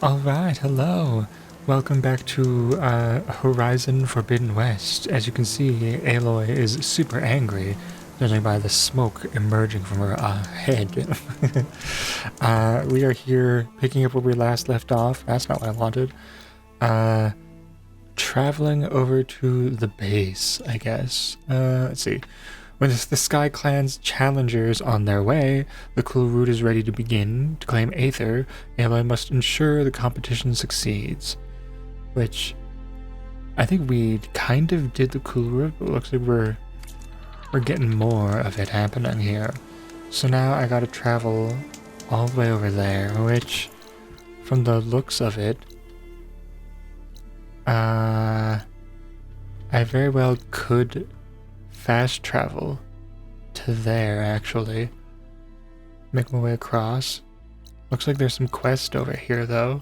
Alright, hello. Welcome back to Horizon Forbidden West. As you can see, Aloy is super angry, judging by the smoke emerging from her head. We are here picking up where we last left off. That's not what I wanted. Traveling over to the base, I guess. Let's see. When the Sky Clan's challengers on their way, the cool route is ready to begin. To claim Aether, Aloy must ensure the competition succeeds. Which, I think we kind of did the cool route, but it looks like we're getting more of it happening here. So now I gotta travel all the way over there, which, from the looks of it, I very well could fast travel to there, actually. Make my way across. Looks like there's some quest over here, though,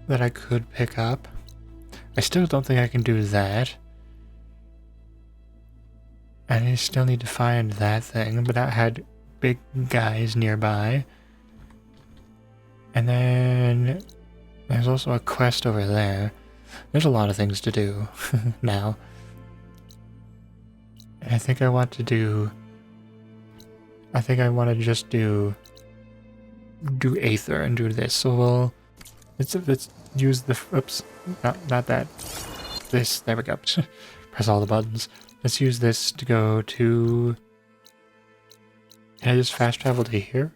that I could pick up. I still don't think I can do that. And I still need to find that thing, but that had big guys nearby. And then there's also a quest over there. There's a lot of things to do now. I think I want to do... I think I want to just do Aether and do this. So let's use the... Oops. Not that. This. There we go. Press all the buttons. Let's use this to go to... Can I just fast travel to here?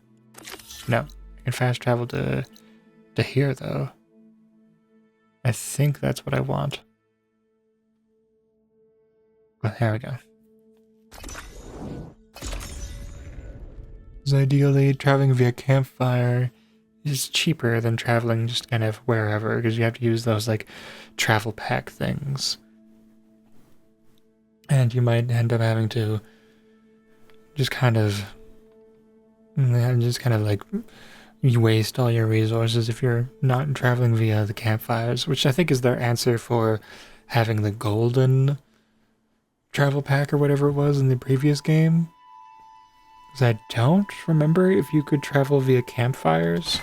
No. I can fast travel to here, though. I think that's what I want. Well, there we go. So ideally, traveling via campfire is cheaper than traveling just kind of wherever, because you have to use those, like, travel pack things. And you might end up having to just kind of like, you waste all your resources if you're not traveling via the campfires, which I think is their answer for having the golden travel pack or whatever it was in the previous game. Because I don't remember if you could travel via campfires.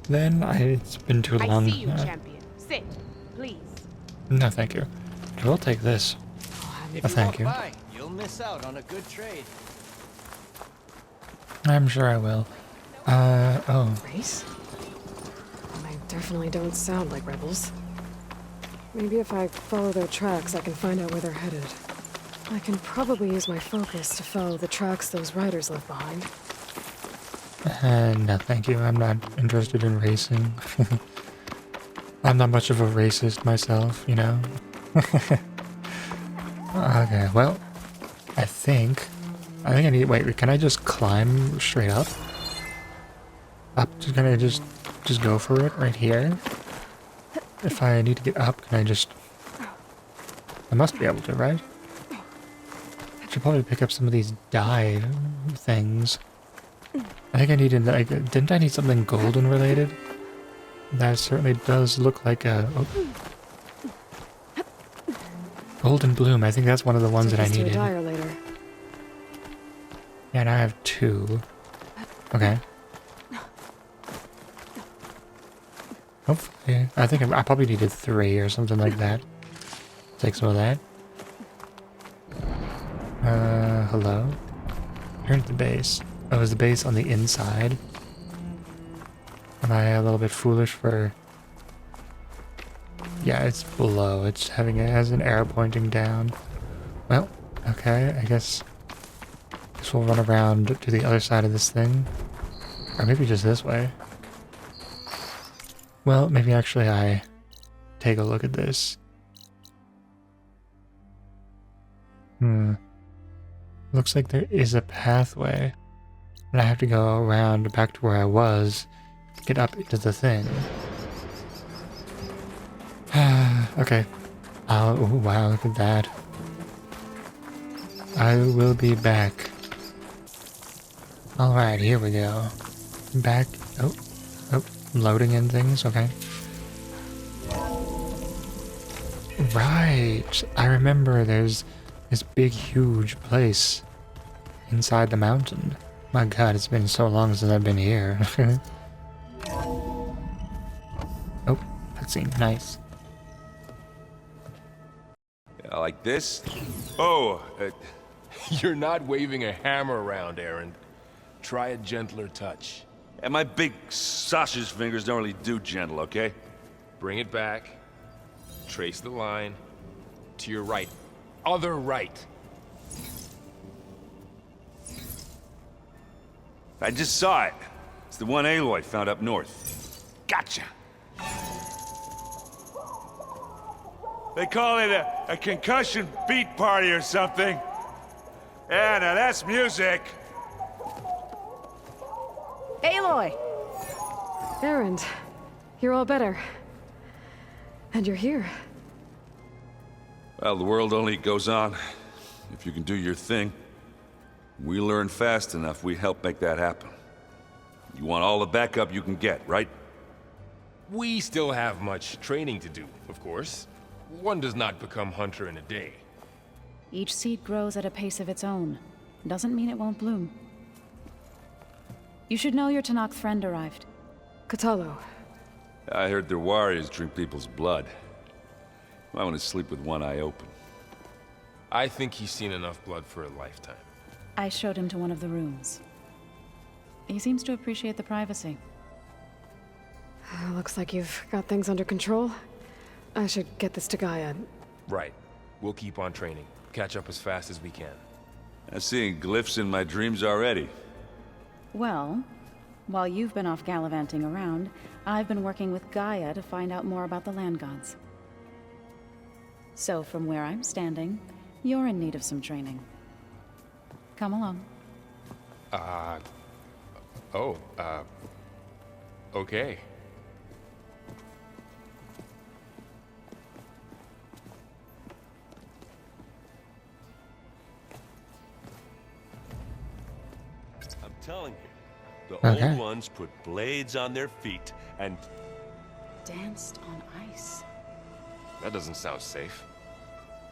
Then it's been too long. I see you, champion. Sit, please. No, thank you. I will take this. If Thank you. By, you'll miss out on a good trade. I'm sure I will. Oh. Race? They definitely don't sound like rebels. Maybe if I follow their tracks, I can find out where they're headed. I can probably use my focus to follow the tracks those riders left behind. No, thank you. I'm not interested in racing. I'm not much of a racist myself, you know? Okay, well, I think I need... Wait, can I just climb straight up? Can I just go for it right here? If I need to get up, can I just... I must be able to, right? I should probably pick up some of these dye things. I think I needed, like, didn't I need something golden related? That certainly does look like a... Oh. Golden bloom, I think that's one of the ones that I needed. Dyer later. Yeah, now I have 2. Okay. Hopefully, I think I probably needed 3 or something like that. Take some of that. Hello? Here's the base. Oh, is the base on the inside? Am I a little bit foolish for... Yeah, it's below. It has an arrow pointing down. Well, okay, I guess we'll run around to the other side of this thing. Or maybe just this way. Well, maybe actually I take a look at this. Looks like there is a pathway. And I have to go around back to where I was to get up into the thing. Okay. Oh, wow, look at that. I will be back. Alright, here we go. Back. Oh, loading in things, okay. Right, I remember there's this big, huge place inside the mountain. My god, it's been so long since I've been here. cutscene. Nice. Yeah, like this? Oh, You're not waving a hammer around, Aaron. Try a gentler touch. and my big sausage fingers don't really do gentle, okay? Bring it back. Trace the line. To your right. Other right. I just saw it. It's the one Aloy found up north. Gotcha. They call it a concussion beat party or something. Yeah, now that's music. Aloy! Erend, you're all better. And you're here. Well, the world only goes on if you can do your thing. We learn fast enough, we help make that happen. You want all the backup you can get, right? We still have much training to do, of course. One does not become hunter in a day. Each seed grows at a pace of its own. Doesn't mean it won't bloom. You should know your Tanakh friend arrived. Katalo. I heard their warriors drink people's blood. I want to sleep with one eye open. I think he's seen enough blood for a lifetime. I showed him to one of the rooms. He seems to appreciate the privacy. Looks like you've got things under control. I should get this to Gaia. Right. We'll keep on training. Catch up as fast as we can. I'm seeing glyphs in my dreams already. Well, while you've been off gallivanting around, I've been working with Gaia to find out more about the land gods. So from where I'm standing, you're in need of some training. Come along. Okay. I'm telling you, the Okay. old ones put blades on their feet and Danced on ice. That doesn't sound safe.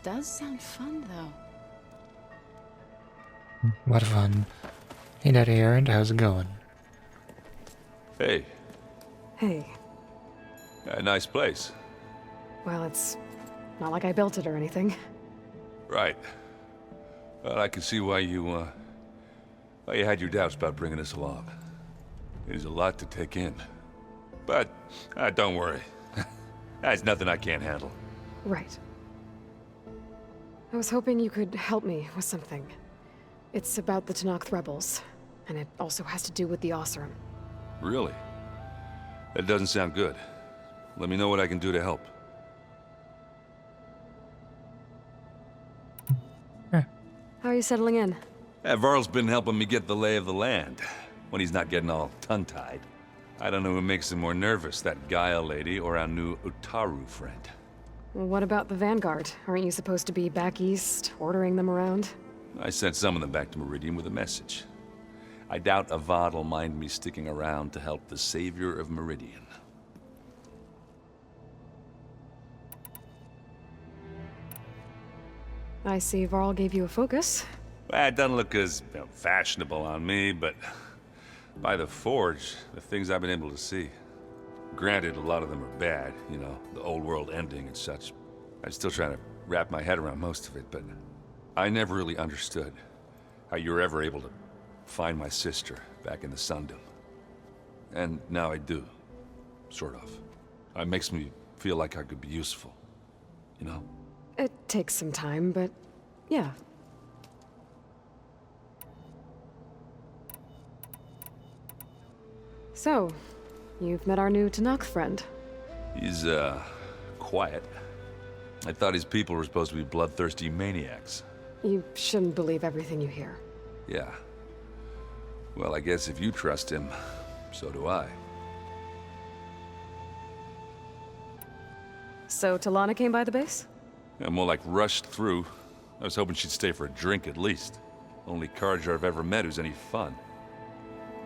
Does sound fun, though. What fun. Hey, Daddy Erend, how's it going? Hey, Hey. a nice place. Well, it's not like I built it or anything. Right. Well, I can see why you had your doubts about bringing us along. It is a lot to take in. But, don't worry. That's nothing I can't handle. Right. I was hoping you could help me with something. It's about the Tanakh rebels, and it also has to do with the Oseram. Really? That doesn't sound good. Let me know what I can do to help. How are you settling in? Varl's been helping me get the lay of the land, when he's not getting all tongue-tied. I don't know who makes him more nervous, that Gaia lady or our new Utaru friend. Well, what about the Vanguard? Aren't you supposed to be back east, ordering them around? I sent some of them back to Meridian with a message. I doubt Avad will mind me sticking around to help the savior of Meridian. I see Varl gave you a focus. Well, it doesn't look as fashionable on me, but by the Forge, the things I've been able to see. Granted, a lot of them are bad, you know, the old world ending and such. I'm still trying to wrap my head around most of it, but I never really understood how you were ever able to find my sister back in the Sundom. And now I do, sort of. It makes me feel like I could be useful, you know? It takes some time, but yeah. So, you've met our new Tanakh friend. He's, quiet. I thought his people were supposed to be bloodthirsty maniacs. You shouldn't believe everything you hear. Yeah. Well, I guess if you trust him, so do I. So, Talana came by the base? Yeah, more like rushed through. I was hoping she'd stay for a drink at least. Only Carja I've ever met who's any fun.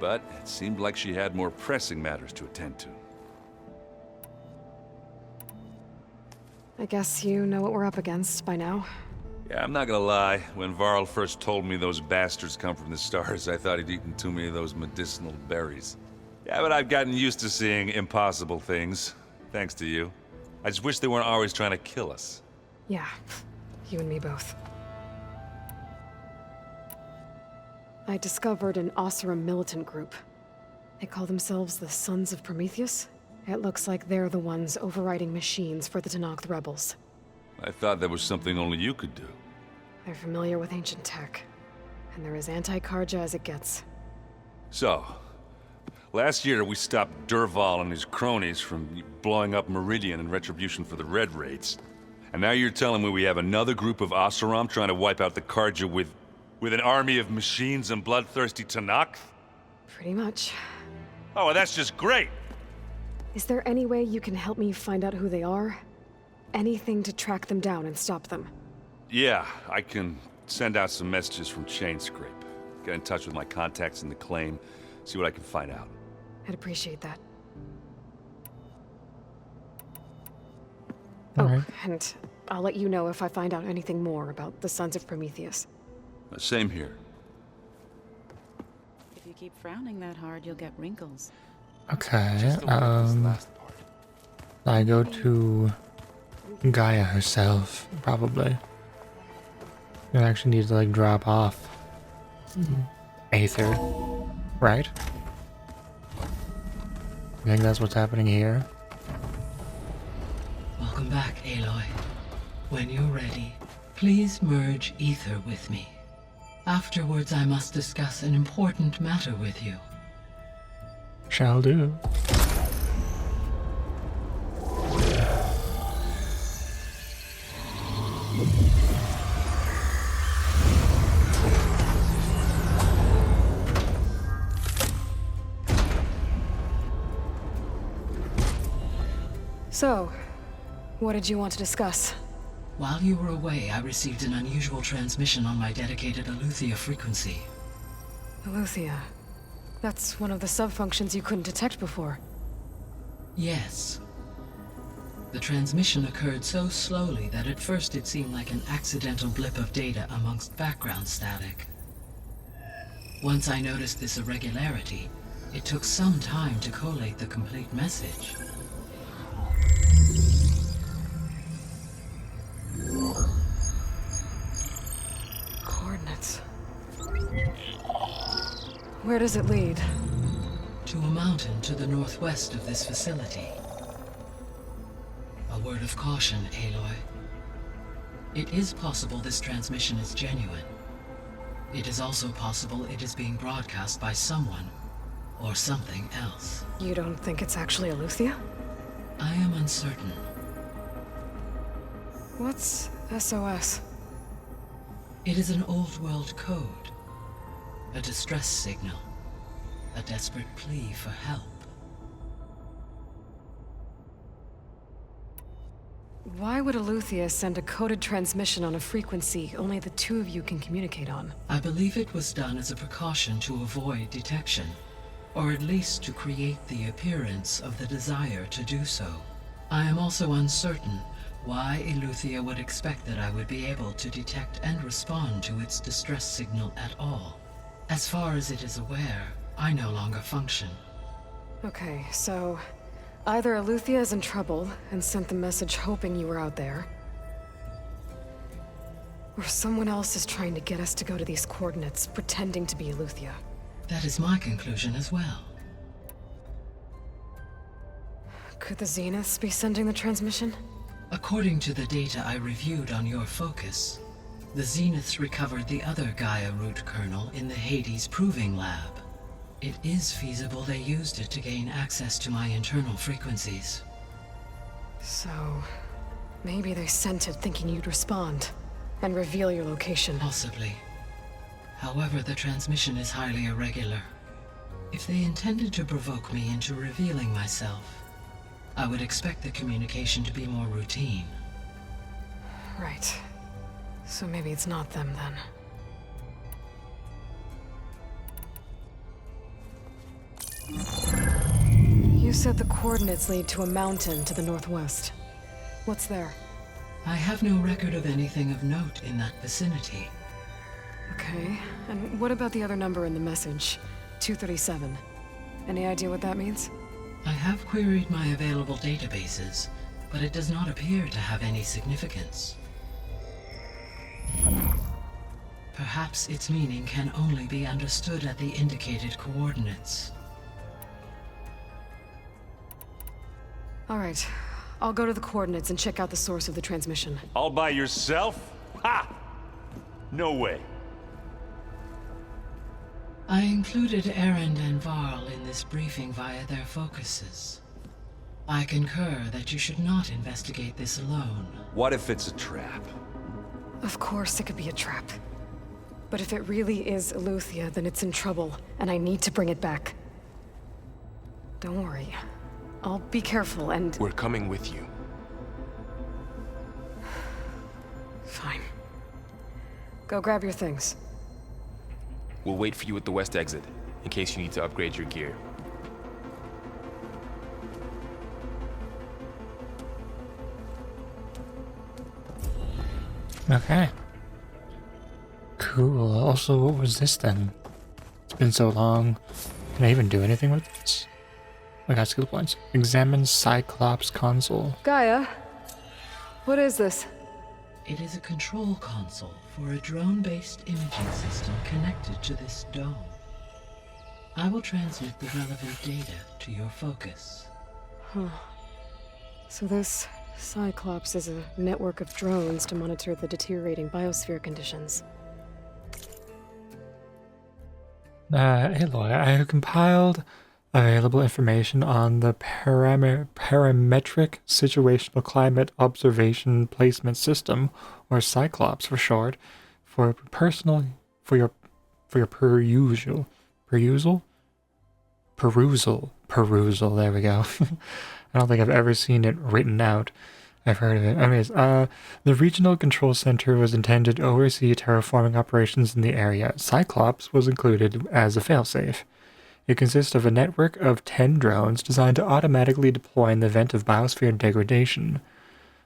But it seemed like she had more pressing matters to attend to. I guess you know what we're up against by now. Yeah, I'm not gonna lie. When Varl first told me those bastards come from the stars, I thought he'd eaten too many of those medicinal berries. Yeah, but I've gotten used to seeing impossible things. Thanks to you. I just wish they weren't always trying to kill us. Yeah, you and me both. I discovered an Oseram militant group. They call themselves the Sons of Prometheus. It looks like they're the ones overriding machines for the Tenakth rebels. I thought that was something only you could do. They're familiar with ancient tech, and they're as anti-Karja as it gets. So, last year we stopped Durval and his cronies from blowing up Meridian in retribution for the Red Raids. And now you're telling me we have another group of Oseram trying to wipe out the Karja with an army of machines and bloodthirsty Tenakth? Pretty much. Oh, well, that's just great! Is there any way you can help me find out who they are? Anything to track them down and stop them? Yeah, I can send out some messages from Chainscrape. Get in touch with my contacts in the claim, see what I can find out. I'd appreciate that. Alright. And I'll let you know if I find out anything more about the Sons of Prometheus. Same here. If you keep frowning that hard, you'll get wrinkles. Okay, Just overlook this last part. I go to Gaia herself, probably. I actually need to, like, drop off Aether, right? I think that's what's happening here. Welcome back, Aloy. When you're ready, please merge Ether with me. Afterwards, I must discuss an important matter with you. Shall do. So, what did you want to discuss? While you were away, I received an unusual transmission on my dedicated Eleuthia frequency. Eleuthia. That's one of the sub-functions you couldn't detect before. Yes. The transmission occurred so slowly that at first it seemed like an accidental blip of data amongst background static. Once I noticed this irregularity, it took some time to collate the complete message. Coordinates. Where does it lead? To a mountain to the northwest of this facility. A word of caution, Aloy. It is possible this transmission is genuine. It is also possible it is being broadcast by someone or something else. You don't think it's actually Eleuthia? I am uncertain. What's SOS? It is an old world code. A distress signal. A desperate plea for help. Why would Eleuthia send a coded transmission on a frequency only the two of you can communicate on? I believe it was done as a precaution to avoid detection, or at least to create the appearance of the desire to do so. I am also uncertain why Eleuthia would expect that I would be able to detect and respond to its distress signal at all. As far as it is aware, I no longer function. Okay, so either Eleuthia is in trouble and sent the message hoping you were out there, or someone else is trying to get us to go to these coordinates, pretending to be Eleuthia. That is my conclusion as well. Could the Zeniths be sending the transmission? According to the data I reviewed on your focus, the Zeniths recovered the other Gaia root kernel in the Hades Proving Lab. It is feasible they used it to gain access to my internal frequencies. So, maybe they sent it thinking you'd respond and reveal your location. Possibly. However, the transmission is highly irregular. If they intended to provoke me into revealing myself, I would expect the communication to be more routine. Right. So maybe it's not them then. You said the coordinates lead to a mountain to the northwest. What's there? I have no record of anything of note in that vicinity. Okay, and what about the other number in the message? 237. Any idea what that means? I have queried my available databases, but it does not appear to have any significance. Perhaps its meaning can only be understood at the indicated coordinates. All right. I'll go to the coordinates and check out the source of the transmission. All by yourself? Ha! No way. I included Erend and Varl in this briefing via their focuses. I concur that you should not investigate this alone. What if it's a trap? Of course it could be a trap. But if it really is Eleuthia, then it's in trouble, and I need to bring it back. Don't worry. I'll be careful and... We're coming with you. Fine. Go grab your things. We'll wait for you at the west exit, in case you need to upgrade your gear. Okay. Cool. Also, what was this then? It's been so long. Can I even do anything with this? I got skill points. Examine Cyclops console. Gaia, what is this? It is a control console for a drone-based imaging system connected to this dome. I will transmit the relevant data to your focus. Huh. So this Cyclops is a network of drones to monitor the deteriorating biosphere conditions. Aloy, I have compiled available information on the Parametric Situational Climate Observation Placement System, or Cyclops for short, for your perusal. There we go. I don't think I've ever seen it written out. I've heard of it. Anyways, the Regional Control Center was intended to oversee terraforming operations in the area. Cyclops was included as a failsafe. It consists of a network of 10 drones designed to automatically deploy in the event of biosphere degradation.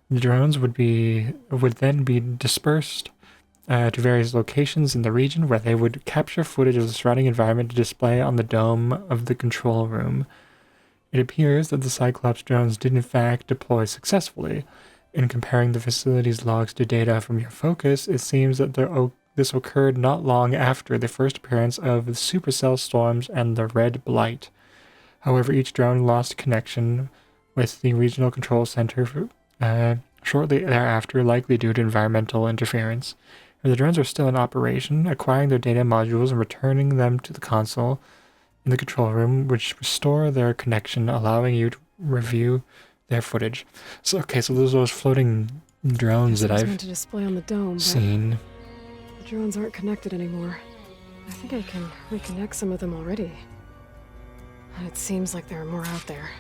The drones would then be dispersed to various locations in the region, where they would capture footage of the surrounding environment to display on the dome of the control room. It appears that the Cyclops drones did in fact deploy successfully. In comparing the facility's logs to data from your focus, it seems that this occurred not long after the first appearance of the supercell storms and the Red Blight. However, each drone lost connection with the Regional Control Center shortly thereafter, likely due to environmental interference. If the drones are still in operation, acquiring their data modules and returning them to the console in the control room, which restore their connection, allowing you to review their footage. So, okay, so those are those floating drones that I've meant to display on the dome, seen. The drones aren't connected anymore. I think I can reconnect some of them already. And it seems like there are more out there.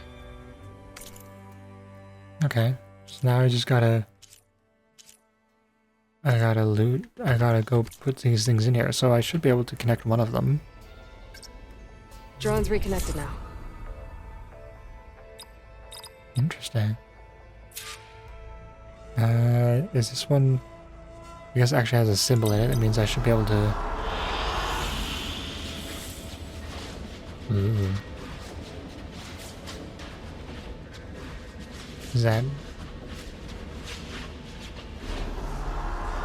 Okay, so now I just gotta loot. I gotta go put these things in here. So I should be able to connect one of them. Drone's reconnected now. Interesting. Is this one... I guess it actually has a symbol in it. That means I should be able to... Ooh. Is that...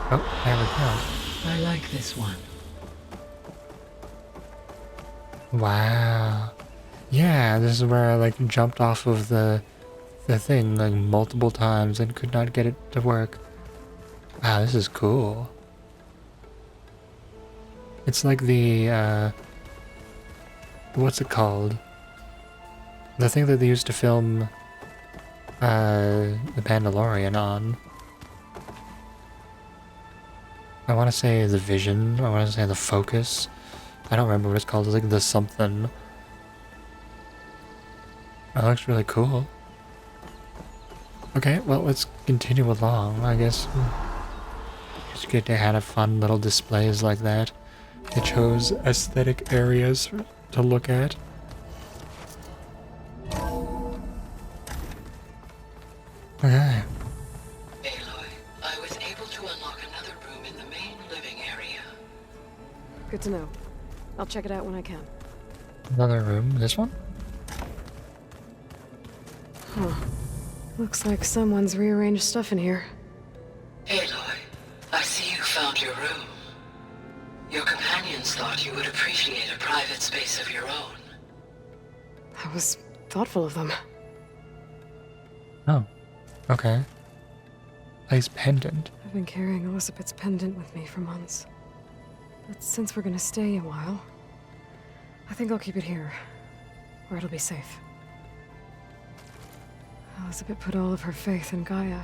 Oh, there we go. I like this one. Wow. Yeah, this is where I like jumped off of the thing like multiple times and could not get it to work. Wow, this is cool. It's like the what's it called? The thing that they used to film the Mandalorian on. I want to say the Vision. I want to say the Focus. I don't remember what it's called. It's like the something. That looks really cool. Okay, well, let's continue along. I guess it's good to have fun little displays like that. They chose aesthetic areas to look at. Okay. Aloy, I was able to unlock another room in the main living area. Good to know. I'll check it out when I can. Another room. This one? Oh, looks like someone's rearranged stuff in here. Aloy, I see you found your room. Your companions thought you would appreciate a private space of your own. That was thoughtful of them. Oh, okay. Place pendant. I've been carrying Elizabeth's pendant with me for months. But since we're gonna stay a while, I think I'll keep it here, where it'll be safe. Elizabeth put all of her faith in Gaia.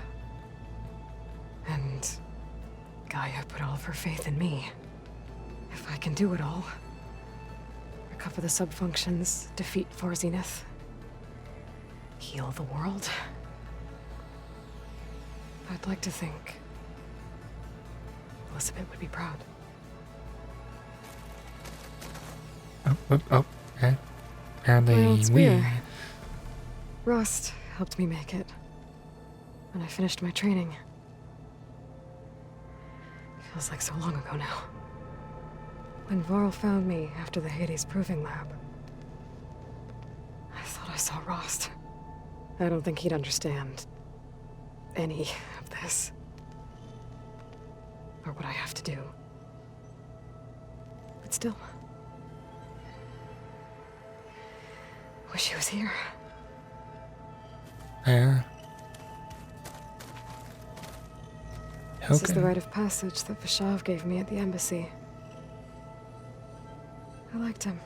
And Gaia put all of her faith in me. If I can do it all, recover the subfunctions, defeat Zenith, heal the world, I'd like to think Elizabeth would be proud. Oh, okay. Apparently My old we... spear. Rust helped me make it. When I finished my training. Feels like so long ago now. When Varl found me after the Hades Proving Lab, I thought I saw Rost. I don't think he'd understand any of this. Or what I have to do. But still. Wish he was here. Where? This is the Okay. rite of passage that Vishav gave me at the embassy. I liked him.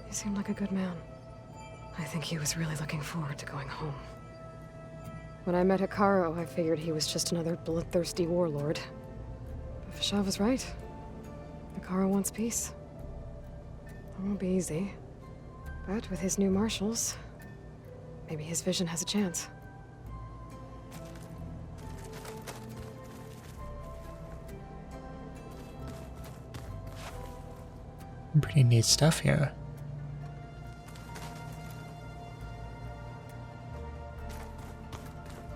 He seemed like a good man. I think he was really looking forward to going home. When I met Hikaru, I figured he was just another bloodthirsty warlord. But Vishav was right. Hikaru wants peace. It won't be easy. But with his new marshals, maybe his vision has a chance. Pretty neat stuff here.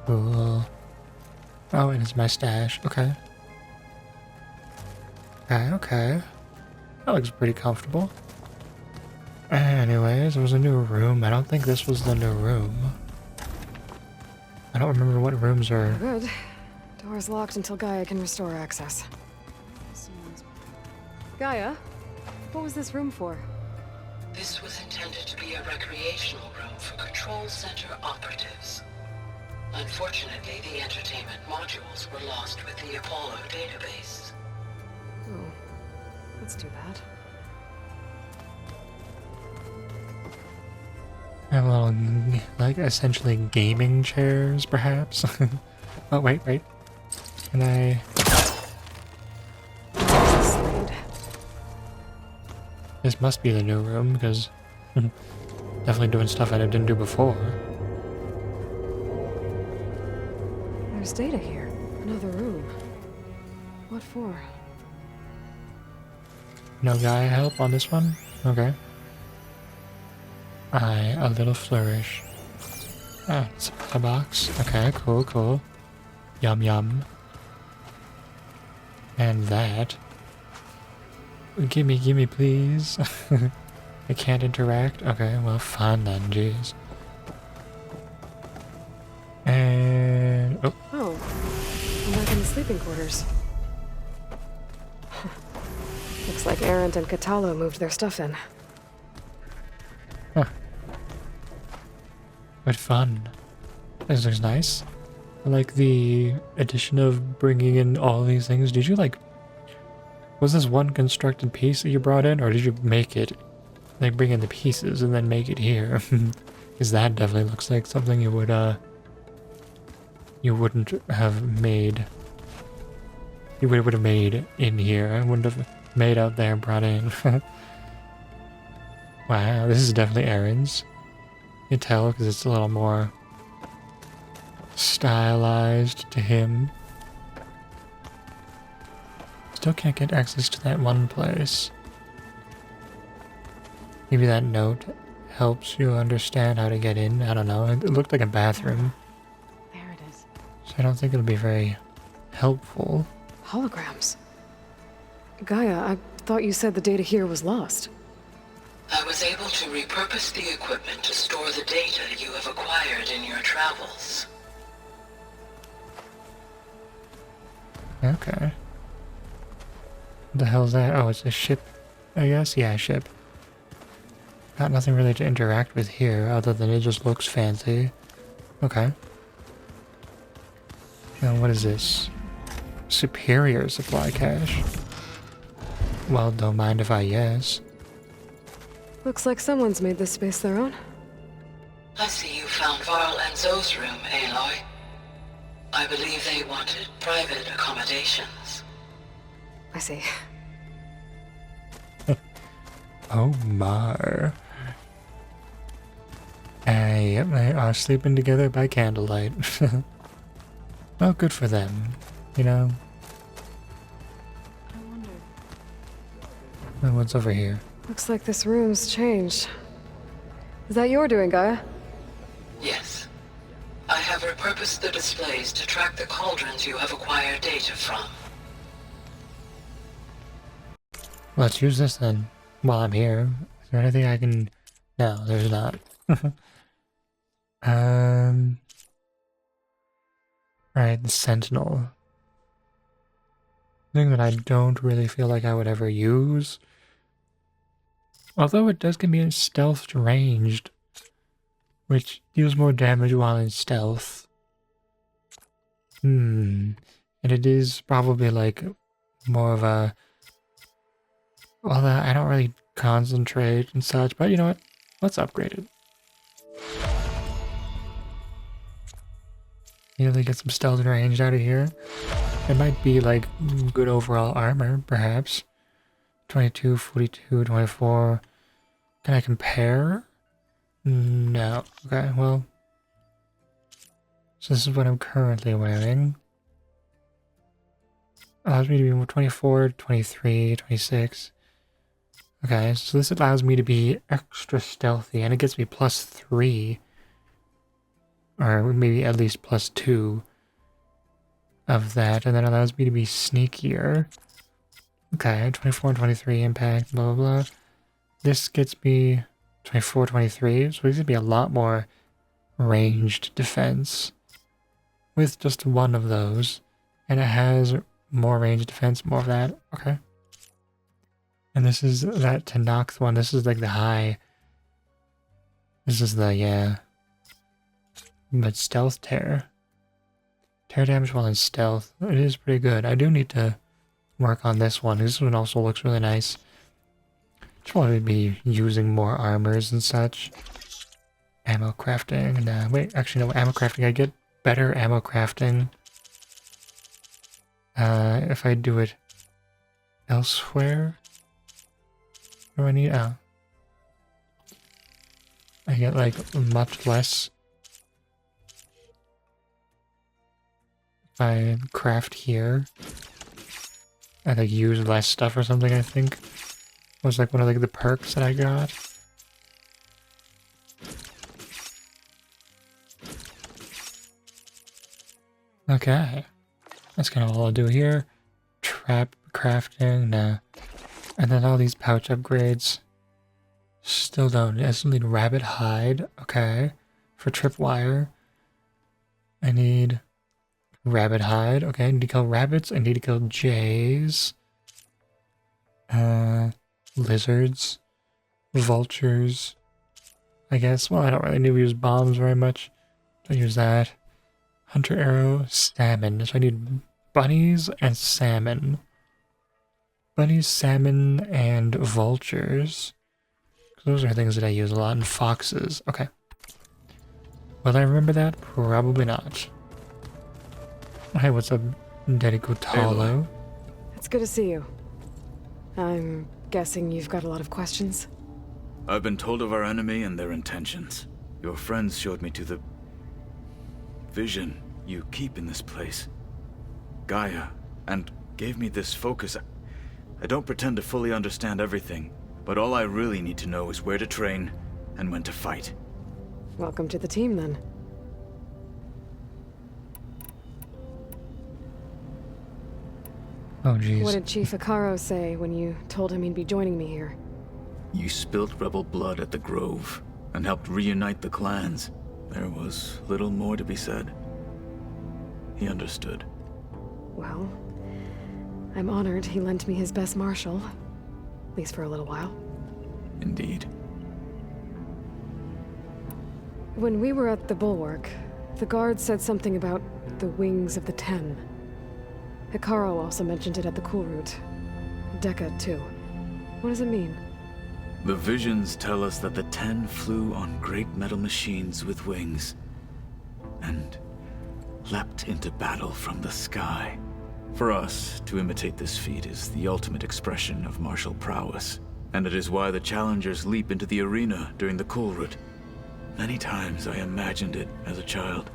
Cool. Oh, and it's my stash. Okay. Okay. That looks pretty comfortable. Anyways, there was a new room. I don't think this was the new room. I don't remember what rooms are. Good. Door's locked until Gaia can restore access. Gaia, what was this room for? This was intended to be a recreational room for Control Center operatives. Unfortunately, the entertainment modules were lost with the Apollo database. Oh, that's too bad. I have a little, like, essentially gaming chairs, perhaps. Oh, wait. Can I... Slade. This must be the new room, because... definitely doing stuff I didn't do before. There's data here. Another room. What for? No Gaia help on this one? Okay. A little flourish. Ah, it's a box. Okay, cool. Yum. And that. Gimme, please. I can't interact? Okay, well, fine then, jeez. And... oh, Oh, I'm back in the sleeping quarters. Looks like Arendt and Katalo moved their stuff in. huh. What fun. This looks nice. I like the addition of bringing in all these things. Did you, like... was this one constructed piece that you brought in, or did you make it? Like, bring in the pieces and then make it here? Because that definitely looks like something you would, you wouldn't have made... you would have made in here. I wouldn't have made out there and brought in. Wow, this is definitely Aaron's. You can tell because it's a little more stylized to him. Still can't get access to that one place. Maybe that note helps you understand how to get in. I don't know. It looked like a bathroom. There it is. So I don't think it'll be very helpful. Holograms. Gaia, I thought you said the data here was lost. I was able to repurpose the equipment to store the data you have acquired in your travels. Okay. What the hell's that? Oh, it's a ship, I guess? Yeah, a ship. Got nothing really to interact with here, other than it just looks fancy. Okay. Now, what is this? Superior supply cache. Well, don't mind if I yes. Looks like someone's made this space their own. I see you found Varl and Zoe's room, Aloy. I believe they wanted private accommodations. I see. Oh my. Yep, they are sleeping together by candlelight. Well, good for them, you know? I wonder. And what's over here? Looks like this room's changed. Is that your doing, Gaia? Yes. I have repurposed the displays to track the cauldrons you have acquired data from. Let's use this then, while I'm here. Is there anything I can... No, there's not. Right, the Sentinel. Thing that I don't really feel like I would ever use. Although it does give me a stealth ranged, which deals more damage while in stealth. And it is probably like more of a... Well, I don't really concentrate and such, but you know what? Let's upgrade it. Really get some stealth ranged out of here. It might be like good overall armor, perhaps. 22, 42, 24. Can I compare? No. Okay, well. So this is what I'm currently wearing. Allows me to be 24, 23, 26. Okay, so this allows me to be extra stealthy, and it gets me +3. Or maybe at least +2 of that, and then allows me to be sneakier. Okay, 24 and 23 impact, blah blah blah. This gets me 24, 23, so this would be a lot more ranged defense with just one of those. And it has more ranged defense, more of that. Okay. And this is that to knock one. This is like the high. This is the, yeah. But stealth tear. Tear damage while in stealth. It is pretty good. I do need to work on this one. This one also looks really nice. Just want to be using more armors and such. Ammo crafting. Nah, wait, actually no, ammo crafting. I get better ammo crafting if I do it elsewhere. What do I need? Oh. I get like much less if I craft here. I like use less stuff or something, I think. Was like one of like the perks that I got. Okay. That's kind of all I'll do here. Trap crafting, nah. And then all these pouch upgrades. Still don't. I still need rabbit hide. Okay. For tripwire. I need rabbit hide. Okay, I need to kill rabbits. I need to kill jays. Lizards. Vultures. I guess. Well, I don't really need to use bombs very much. Don't use that. Hunter arrow. Salmon. So I need bunnies and salmon. Bunnies, salmon, and vultures. Those are things that I use a lot. And foxes. Okay. Will I remember that? Probably not. Hey, what's up, Dedico Talo? It's good to see you. I'm guessing you've got a lot of questions? I've been told of our enemy and their intentions. Your friends showed me to the vision you keep in this place. Gaia, and gave me this focus. I don't pretend to fully understand everything, but all I really need to know is where to train and when to fight. Welcome to the team, then. Oh, jeez. What did Chief Akaro say when you told him he'd be joining me here? You spilt rebel blood at the Grove and helped reunite the clans. There was little more to be said. He understood. Well, I'm honored he lent me his best marshal. At least for a little while. Indeed. When we were at the Bulwark, the guard said something about the Wings of the Ten. Hikaru also mentioned it at the Cool Route. Dekka, too. What does it mean? The visions tell us that the Ten flew on great metal machines with wings, and leapt into battle from the sky. For us, to imitate this feat is the ultimate expression of martial prowess, and it is why the challengers leap into the arena during the Cool Route. Many times I imagined it as a child.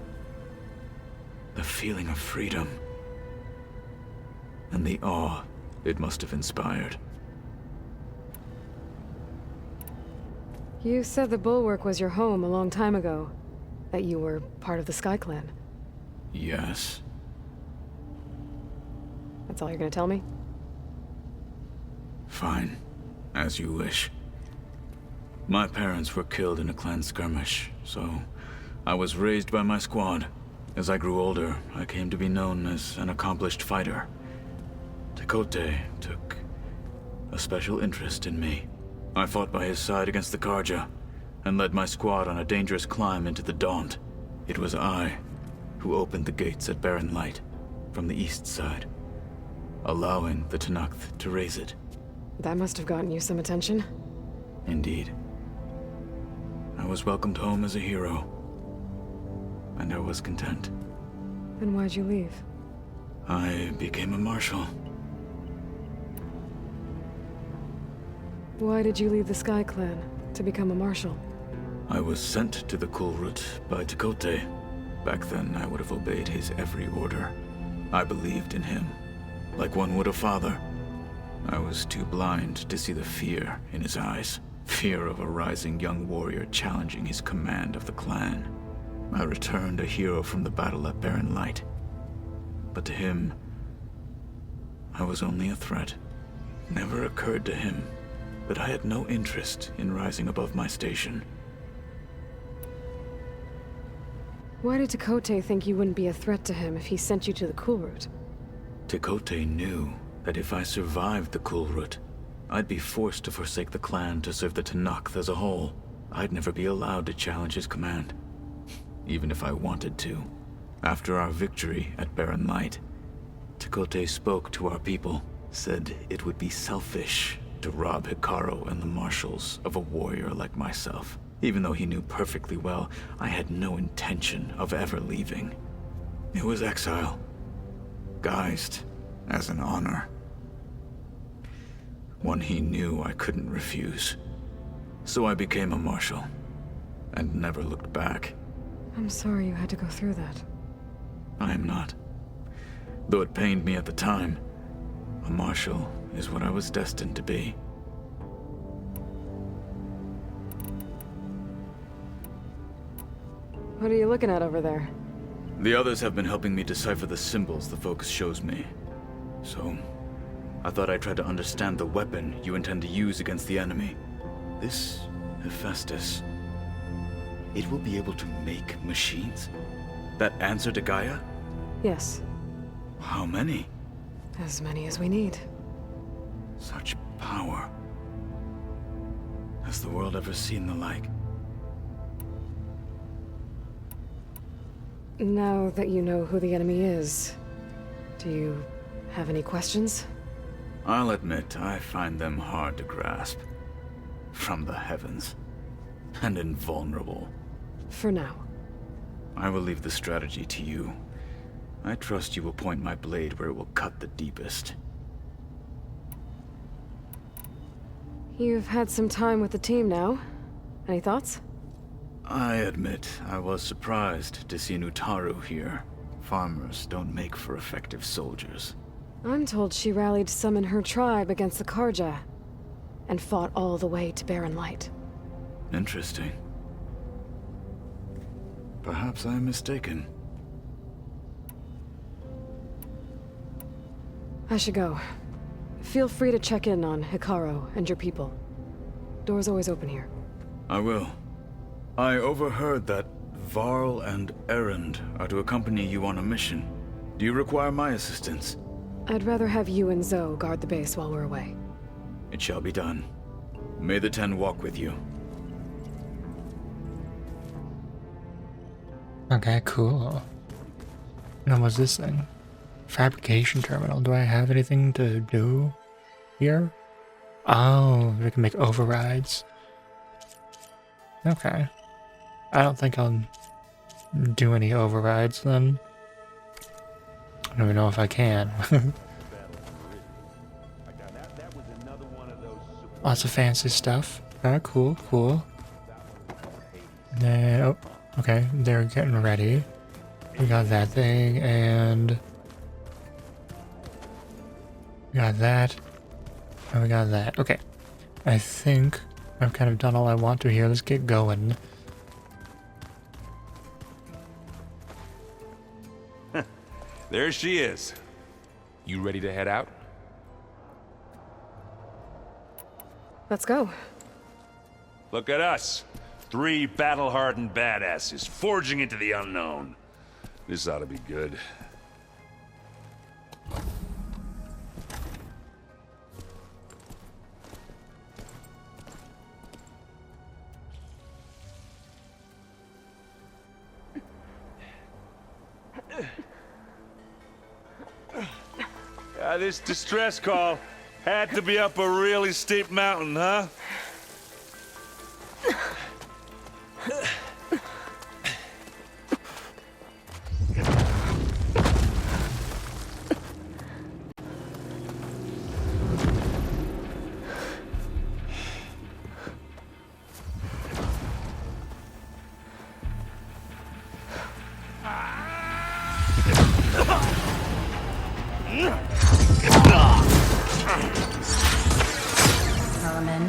The feeling of freedom, and the awe it must have inspired. You said the Bulwark was your home a long time ago. That you were part of the Sky Clan. Yes. That's all you're gonna tell me? Fine. As you wish. My parents were killed in a clan skirmish, so I was raised by my squad. As I grew older, I came to be known as an accomplished fighter. Tekote took a special interest in me. I fought by his side against the Karja, and led my squad on a dangerous climb into the Daunt. It was I who opened the gates at Barren Light, from the east side, allowing the Tenakth to raise it. That must have gotten you some attention. Indeed. I was welcomed home as a hero, and I was content. Then why'd you leave? I became a marshal. Why did you leave the Sky Clan to become a marshal? I was sent to the Cool Route by Tekote. Back then, I would have obeyed his every order. I believed in him, like one would a father. I was too blind to see the fear in his eyes. Fear of a rising young warrior challenging his command of the clan. I returned a hero from the battle at Barren Light. But to him, I was only a threat. Never occurred to him that I had no interest in rising above my station. Why did Tekote think you wouldn't be a threat to him if he sent you to the Cool Route? Tekote knew that if I survived the Cool Route, I'd be forced to forsake the clan to serve the Tenakth as a whole. I'd never be allowed to challenge his command, even if I wanted to. After our victory at Barren Light, Tekote spoke to our people, said it would be selfish to rob Hikaru and the marshals of a warrior like myself. Even though he knew perfectly well I had no intention of ever leaving. It was exile, guised as an honor. One he knew I couldn't refuse. So I became a marshal, and never looked back. I'm sorry you had to go through that. I am not. Though it pained me at the time, a marshal is what I was destined to be. What are you looking at over there? The others have been helping me decipher the symbols the focus shows me. So, I thought I'd try to understand the weapon you intend to use against the enemy. This Hephaestus, it will be able to make machines? That answer to Gaia? Yes. How many? As many as we need. Such power. Has the world ever seen the like? Now that you know who the enemy is, do you have any questions? I'll admit, I find them hard to grasp. From the heavens. And invulnerable. For now. I will leave the strategy to you. I trust you will point my blade where it will cut the deepest. You've had some time with the team now. Any thoughts? I admit, I was surprised to see Nutaru here. Farmers don't make for effective soldiers. I'm told she rallied some in her tribe against the Karja, and fought all the way to Barren Light. Interesting. Perhaps I am mistaken. I should go. Feel free to check in on Hikaru and your people. Door's always open here. I will. I overheard that Varl and Erend are to accompany you on a mission. Do you require my assistance? I'd rather have you and Zoe guard the base while we're away. It shall be done. May the Ten walk with you. Okay, cool. Now what's this thing? Fabrication terminal. Do I have anything to do here? Oh, we can make overrides. Okay. I don't think I'll do any overrides then. I don't even know if I can. Lots of fancy stuff. Alright, cool, cool. And then, oh, okay, they're getting ready. We got that thing, and we got that, and we got that. Okay, I think I've kind of done all I want to here. Let's get going. There she is. You ready to head out? Let's go. Look at us. 3 battle-hardened badasses forging into the unknown. This ought to be good. This distress call had to be up a really steep mountain, huh? Herman.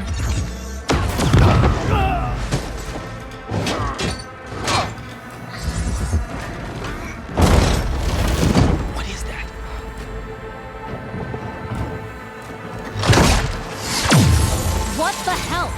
What is that? What the hell?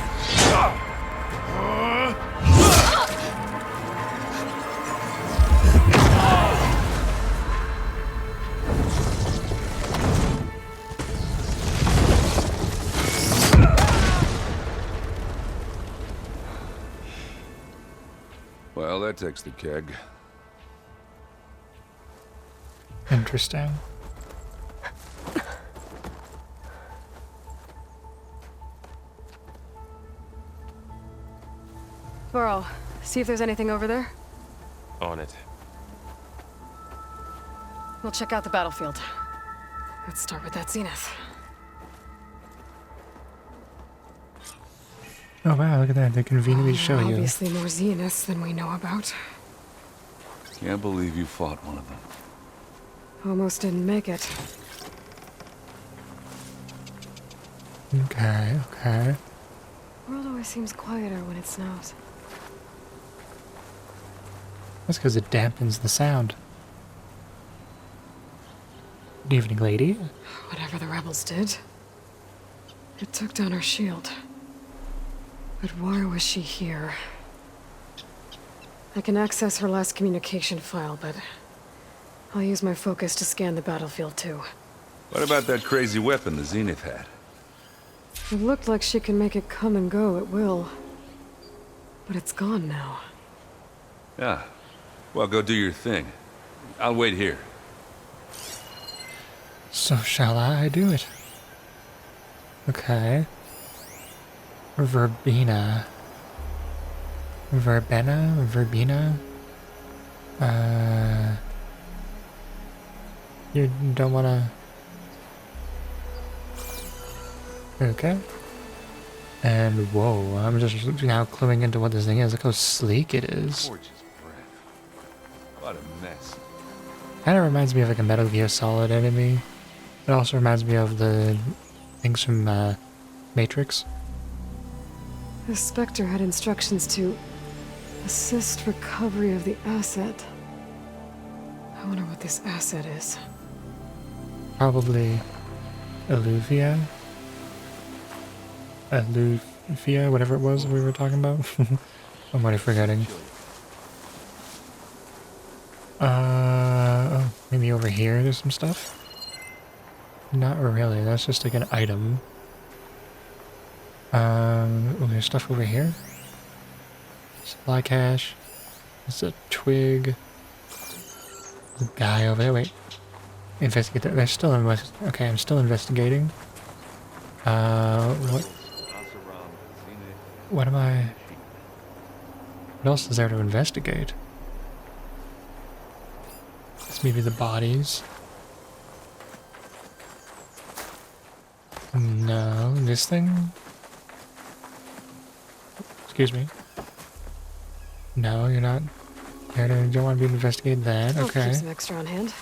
Well, that takes the keg. Interesting. Varl, see if there's anything over there. On it. We'll check out the battlefield. Let's start with that Zenith. Oh wow, look at that. They conveniently show you. Obviously more Zeniths than we know about. Can't believe you fought one of them. Almost didn't make it. Okay, okay. World always seems quieter when it snows. That's because it dampens the sound. Good evening, lady. Whatever the rebels did, it took down our shield. But why was she here? I can access her last communication file, but I'll use my focus to scan the battlefield too. What about that crazy weapon the Zenith had? It looked like she can make it come and go at will. But it's gone now. Yeah. Well, go do your thing. I'll wait here. So shall I do it? Okay. Verbena. Verbena? You don't wanna... Okay. And whoa, I'm just now cluing into what this thing is. Look how sleek it is. Gorgeous breath. What a mess. Kinda reminds me of like a Metal Gear Solid enemy. It also reminds me of the things from Matrix. The Spectre had instructions to assist recovery of the asset. I wonder what this asset is. Probably Illuvia. Fia, whatever it was we were talking about. I'm already forgetting. Oh, maybe over here there's some stuff? Not really, that's just like an item. Oh, there's stuff over here? Supply cache. There's a twig. The guy over there, wait. Investigate that. They're still okay, I'm still investigating. What am I... What else is there to investigate? It's maybe the bodies. No, this thing? Excuse me. No, you're not. You don't want to be investigating that. I'll Okay. keep some extra on hand.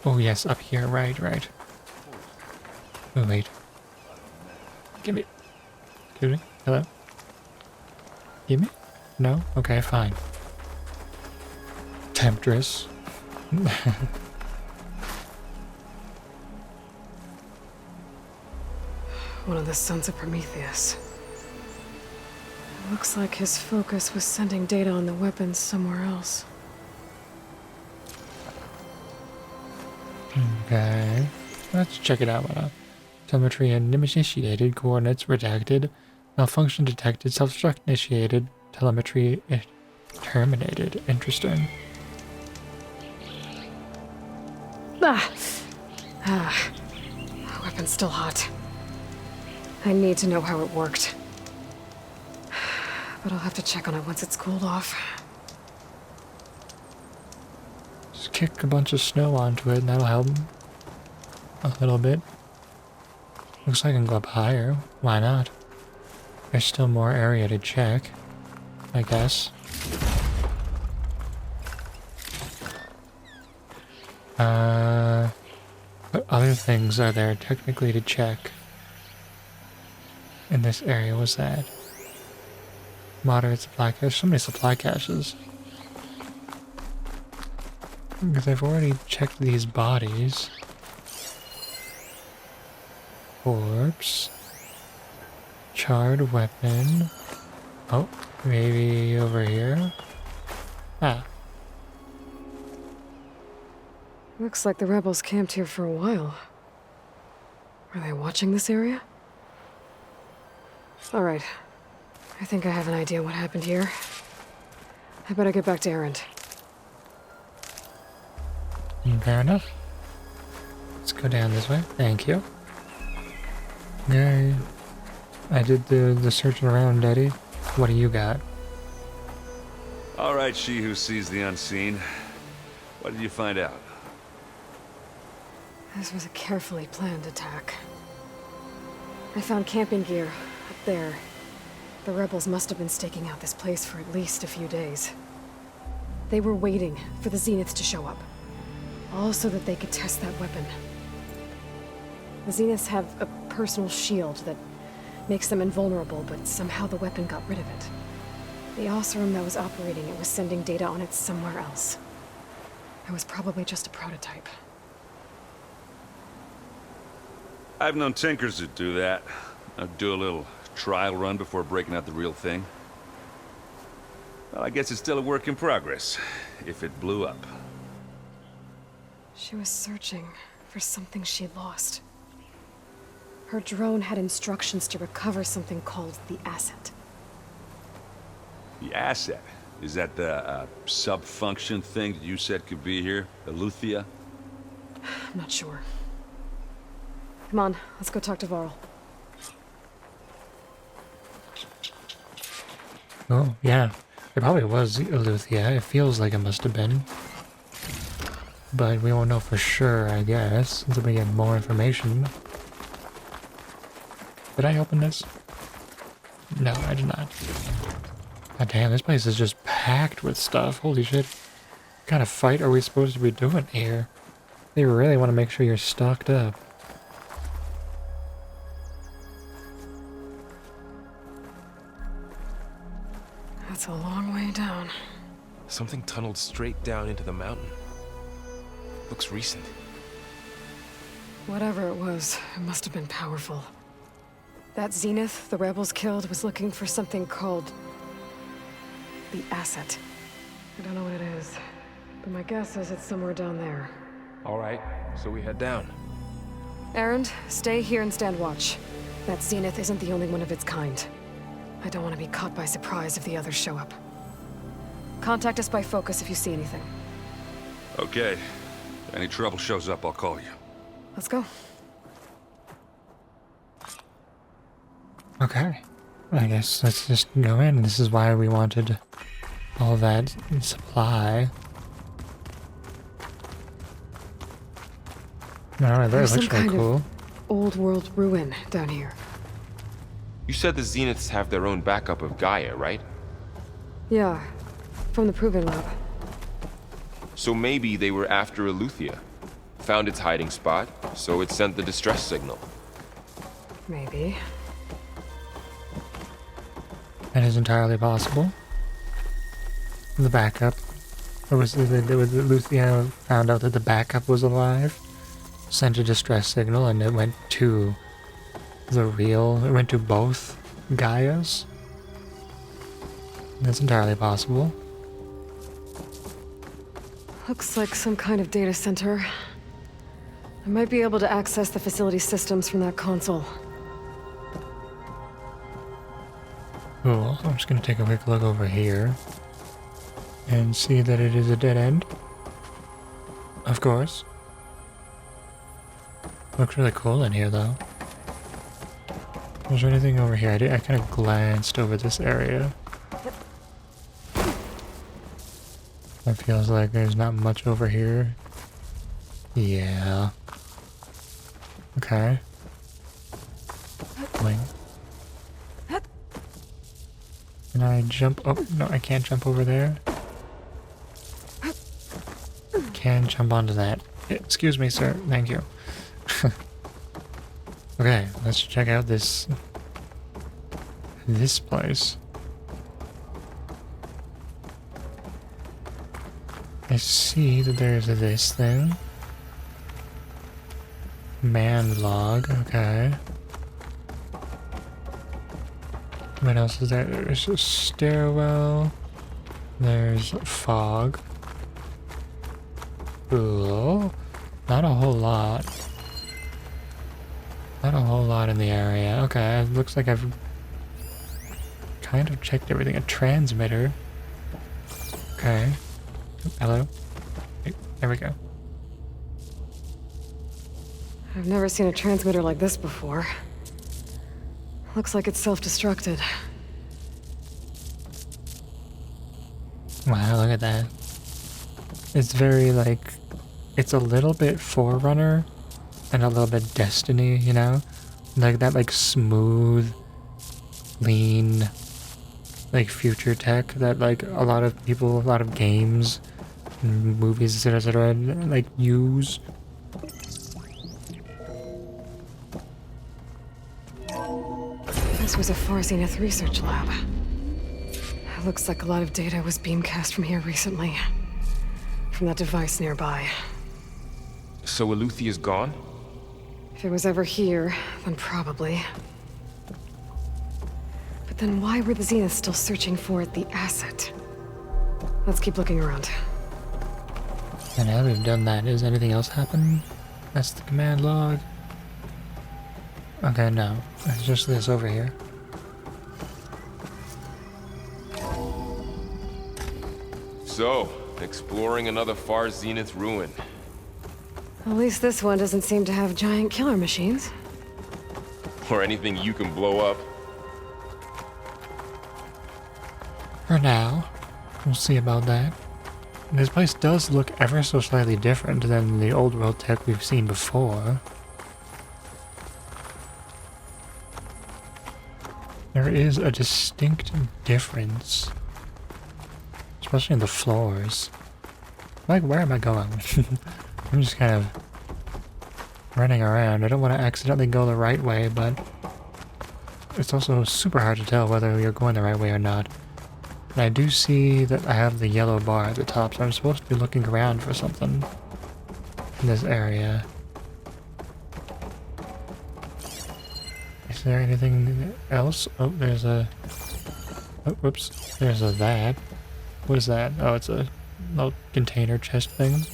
Oh yes, up here. Right. Oh wait. Give me. Excuse me. Hello. Give me. No. Okay, fine. Temptress. One of the sons of Prometheus. It looks like his focus was sending data on the weapons somewhere else. Okay. Let's check it out. Telemetry initiated. Coordinates redacted. Malfunction detected. Self-destruct initiated. Telemetry terminated. Interesting. Weapon's still hot. I need to know how it worked. But I'll have to check on it once it's cooled off. Just kick a bunch of snow onto it and that'll help a little bit. Looks like I can go up higher. Why not? There's still more area to check, I guess. What other things are there technically to check in this area? Was that moderate supply cache? So many supply caches. Because I've already checked these bodies. Corpse. Charred weapon. Oh, maybe over here. Ah. Looks like the rebels camped here for a while. Are they watching this area? Alright. I think I have an idea what happened here. I better get back to Erend. Fair enough. Let's go down this way. Thank you. Yay. I did the searching around, Daddy. What do you got? All right, she who sees the unseen. What did you find out? This was a carefully planned attack. I found camping gear up there. The rebels must have been staking out this place for at least a few days. They were waiting for the Zenith to show up. All so that they could test that weapon. The Zeniths have a personal shield that makes them invulnerable, but somehow the weapon got rid of it. The Oseram that was operating it was sending data on it somewhere else. It was probably just a prototype. I've known tinkers who do that. I'd do a little trial run before breaking out the real thing. Well, I guess it's still a work in progress, if it blew up. She was searching for something she lost. Her drone had instructions to recover something called the asset. The asset? Is that the sub-function thing that you said could be here? Eleuthia? I'm not sure. Come on, let's go talk to Varl. Oh, yeah. It probably was Eleuthia. It feels like it must have been. But we won't know for sure, I guess, until we get more information. Did I open this? No, I did not. God damn, this place is just packed with stuff. Holy shit. What kind of fight are we supposed to be doing here? They really want to make sure you're stocked up. That's a long way down. Something tunneled straight down into the mountain. Looks recent. Whatever it was, it must have been powerful. That Zenith the rebels killed was looking for something called the asset. I don't know what it is, but my guess is it's somewhere down there. All right, so we head down. Erend, stay here and stand watch. That Zenith isn't the only one of its kind. I don't want to be caught by surprise if the others show up. Contact us by focus if you see anything. Okay. If any trouble shows up, I'll call you. Let's go. Okay. I guess let's just go in. This is why we wanted all that supply. Alright, that There's looks some really kind cool. of old world ruin down here. You said the Zeniths have their own backup of Gaia, right? Yeah, from the Proving Lab. So maybe they were after Eleuthia. Found its hiding spot, so it sent the distress signal. Maybe. That is entirely possible. The backup. Was Luthia found out that the backup was alive, sent a distress signal, and it went to it went to both Gaias? That's entirely possible. Looks like some kind of data center. I might be able to access the facility systems from that console. Cool. I'm just gonna take a quick look over here and see that it is a dead end. Of course. Looks really cool in here, though. Was there anything over here? I kind of glanced over this area. It feels like there's not much over here. Yeah. Okay. Wing. Can I jump? Oh, no, I can't jump over there. Can jump onto that. Excuse me, sir. Thank you. Okay, let's check out this place. I see that there's this thing. Man log, okay. What else is there? There's a stairwell. There's fog. Cool. Not a whole lot. Not a whole lot in the area. Okay, it looks like I've kind of checked everything. A transmitter. Okay. Hello. There we go. I've never seen a transmitter like this before. Looks like it's self-destructed. Wow, look at that. It's very, like, it's a little bit Forerunner and a little bit Destiny, you know? Like that, like, smooth, lean, like, future tech that, like, a lot of people, a lot of games, and movies, etc., like, use. This was a Far Zenith research lab. Looks like a lot of data was beamcast from here recently. From that device nearby. So Eleuthea's gone? If it was ever here, then probably. But then why were the Zeniths still searching for the asset? Let's keep looking around. And now we've done that, is anything else happen? That's the command log. Okay, no. It's just this over here. So, exploring another Far Zenith ruin. At least this one doesn't seem to have giant killer machines. Or anything you can blow up. For now. We'll see about that. This place does look ever so slightly different than the old world tech we've seen before. There is a distinct difference. Especially in the floors. Like, where am I going? I'm just kind of running around. I don't want to accidentally go the right way, but it's also super hard to tell whether you're going the right way or not. And I do see that I have the yellow bar at the top, so I'm supposed to be looking around for something in this area. Is there anything else? Oh, there's a... Oh, whoops. There's a that. What is that? Oh, it's a little container chest thing.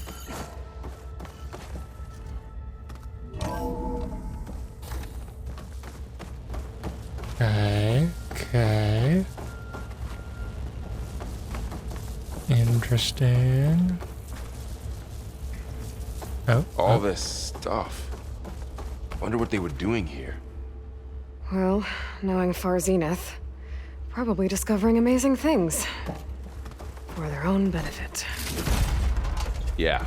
Okay. Okay. Interesting. Oh. All this stuff. Wonder what they were doing here. Well, knowing Far Zenith, probably discovering amazing things. For their own benefit. Yeah,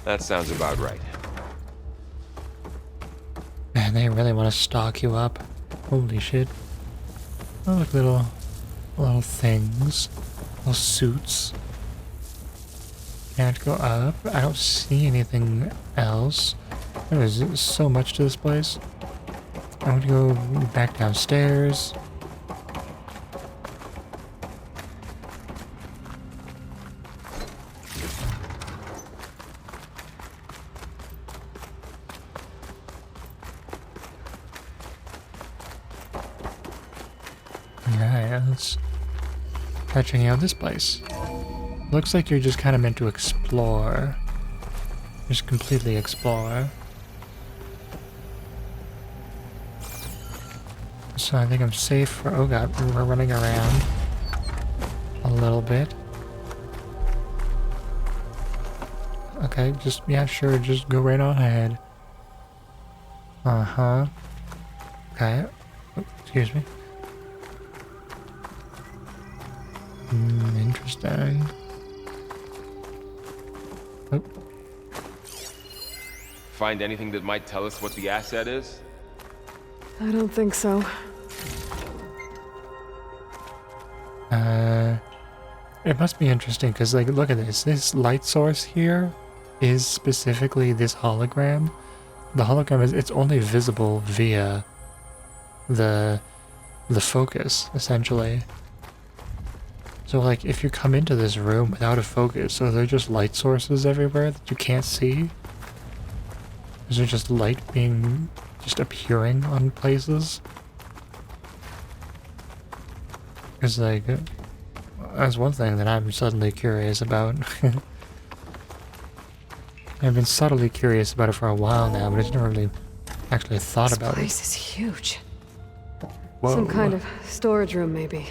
that sounds about right. Man, they really want to stock you up. Holy shit. Oh, look, little things. Little suits. Can't go up. I don't see anything else. There is so much to this place. I want to go back downstairs. Alright, let's try checking out this place. Looks like you're just kind of meant to explore. Just completely explore. So I think I'm safe for... Oh god, we're running around a little bit. Okay, just... Yeah, sure, just go right on ahead. Uh-huh. Okay. Oh, excuse me. Interesting. Oh. Find anything that might tell us what the asset is? I don't think so. It must be interesting because, like, look at this. This light source here is specifically this hologram. The hologram is, it's only visible via the focus, essentially. So, like, if you come into this room without a focus, so they're just light sources everywhere that you can't see? Is there just light being... just appearing on places? Because, like, that's one thing that I'm suddenly curious about. I've been subtly curious about it for a while now, but I've never really actually thought about it. This place is huge. Whoa. Some kind of storage room, maybe.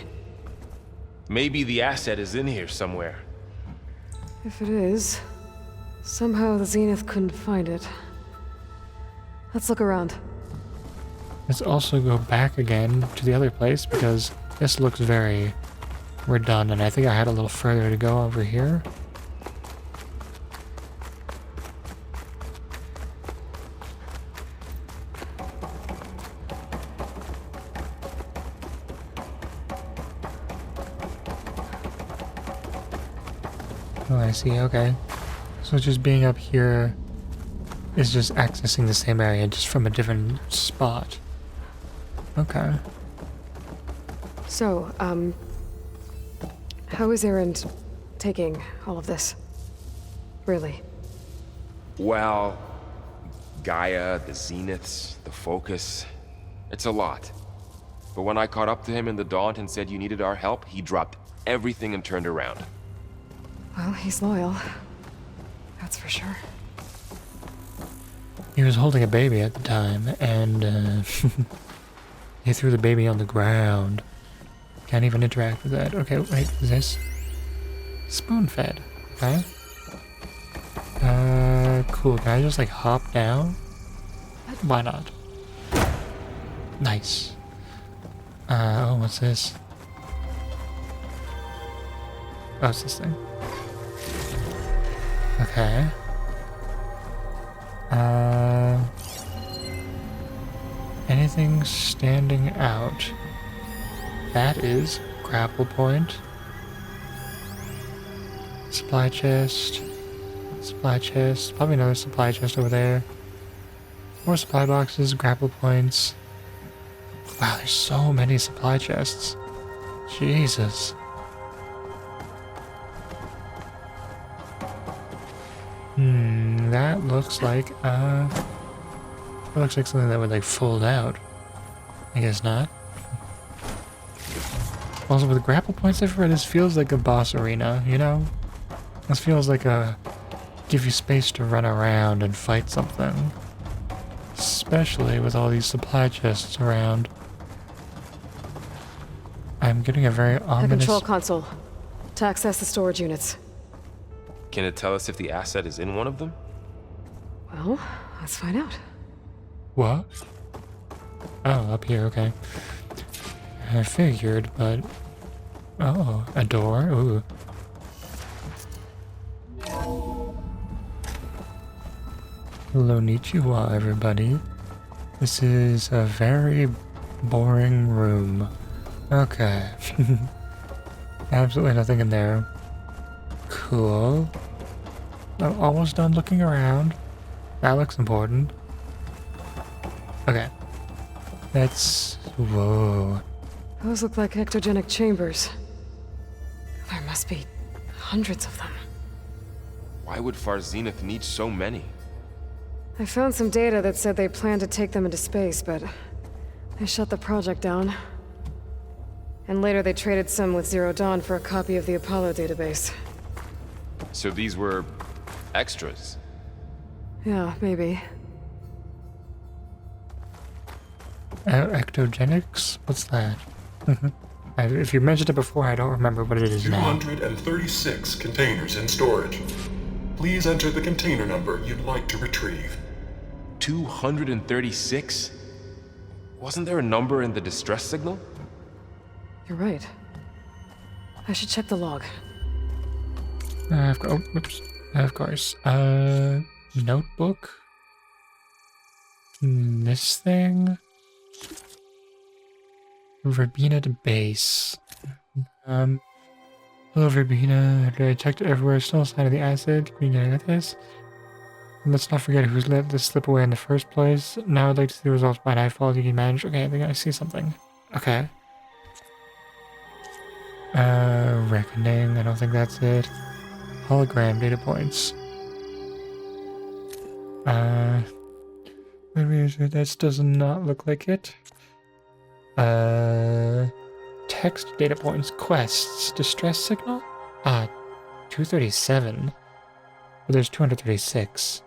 Maybe the asset is in here somewhere. If it is, somehow the Zenith couldn't find it. Let's look around. Let's also go back again to the other place because this looks very redundant. I think I had a little further to go over here. Oh, I see. Okay. So just being up here is just accessing the same area, just from a different spot. Okay. So, how is Erend taking all of this? Really? Well, Gaia, the Zeniths, the Focus. It's a lot. But when I caught up to him in the Daunt and said you needed our help, he dropped everything and turned around. Well, he's loyal. That's for sure. He was holding a baby at the time, and he threw the baby on the ground. Can't even interact with that. Okay, wait, is this? Spoon-fed. Okay. Cool. Can I just, like, hop down? Why not? Nice. Oh, what's this? Oh, it's this thing. Okay. Anything standing out? That is grapple point. Supply chest. Supply chest. Probably another supply chest over there. More supply boxes, grapple points. Wow, there's so many supply chests. Jesus. That looks like something that would, like, fold out. I guess not. Also, with grapple points, I've read this feels like a boss arena, you know? This feels like a give you space to run around and fight something. Especially with all these supply chests around. I'm getting a very The ominous... control console. To access the storage units. Can it tell us if the asset is in one of them? Well, let's find out. What? Oh, up here, okay. I figured, but... Oh, a door? Ooh. Konnichiwa, everybody. This is a very boring room. Okay. Absolutely nothing in there. Cool. I'm almost done looking around. That looks important. Okay. That's... Whoa. Those look like ectogenic chambers. There must be hundreds of them. Why would Zenith need so many? I found some data that said they planned to take them into space, but they shut the project down. And later they traded some with Zero Dawn for a copy of the Apollo database. So these were extras? Yeah, maybe. Ectogenics? What's that? If you mentioned it before, I don't remember what it is now. 236 containers in storage. Please enter the container number you'd like to retrieve. 236? Wasn't there a number in the distress signal? You're right. I should check the log. Oh, whoops. Of course. Notebook? This thing? Verbena to base. Hello, Verbena. I checked everywhere. Still a sign of the acid. Can you get this? Let's not forget who's let this slip away in the first place. Now I'd like to see the results by nightfall. You can manage. Okay, I think I see something. Okay. Reckoning. I don't think that's it. Hologram data points. That does not look like it. Text data points. Quests. Distress signal? 237. But there's 236.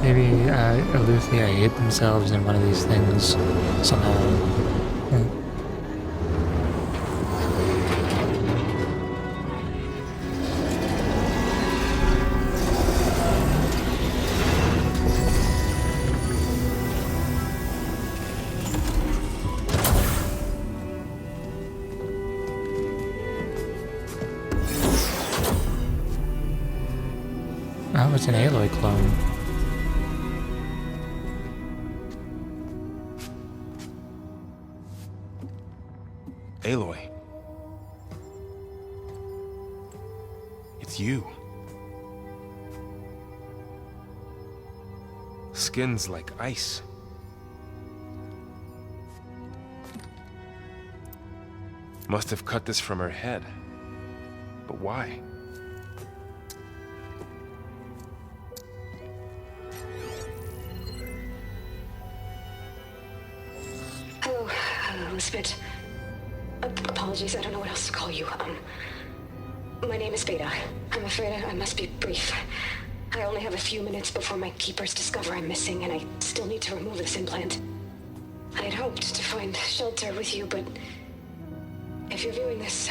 Maybe Eleuthia hid themselves in one of these things somehow. Oh, it's an Aloy clone. Aloy. It's you. Skin's like ice. Must have cut this from her head. But why? Hello, Elizabeth. Apologies, I don't know what else to call you. My name is Beta. I'm afraid I must be brief. I only have a few minutes before my keepers discover I'm missing, and I still need to remove this implant. I had hoped to find shelter with you, but if you're viewing this,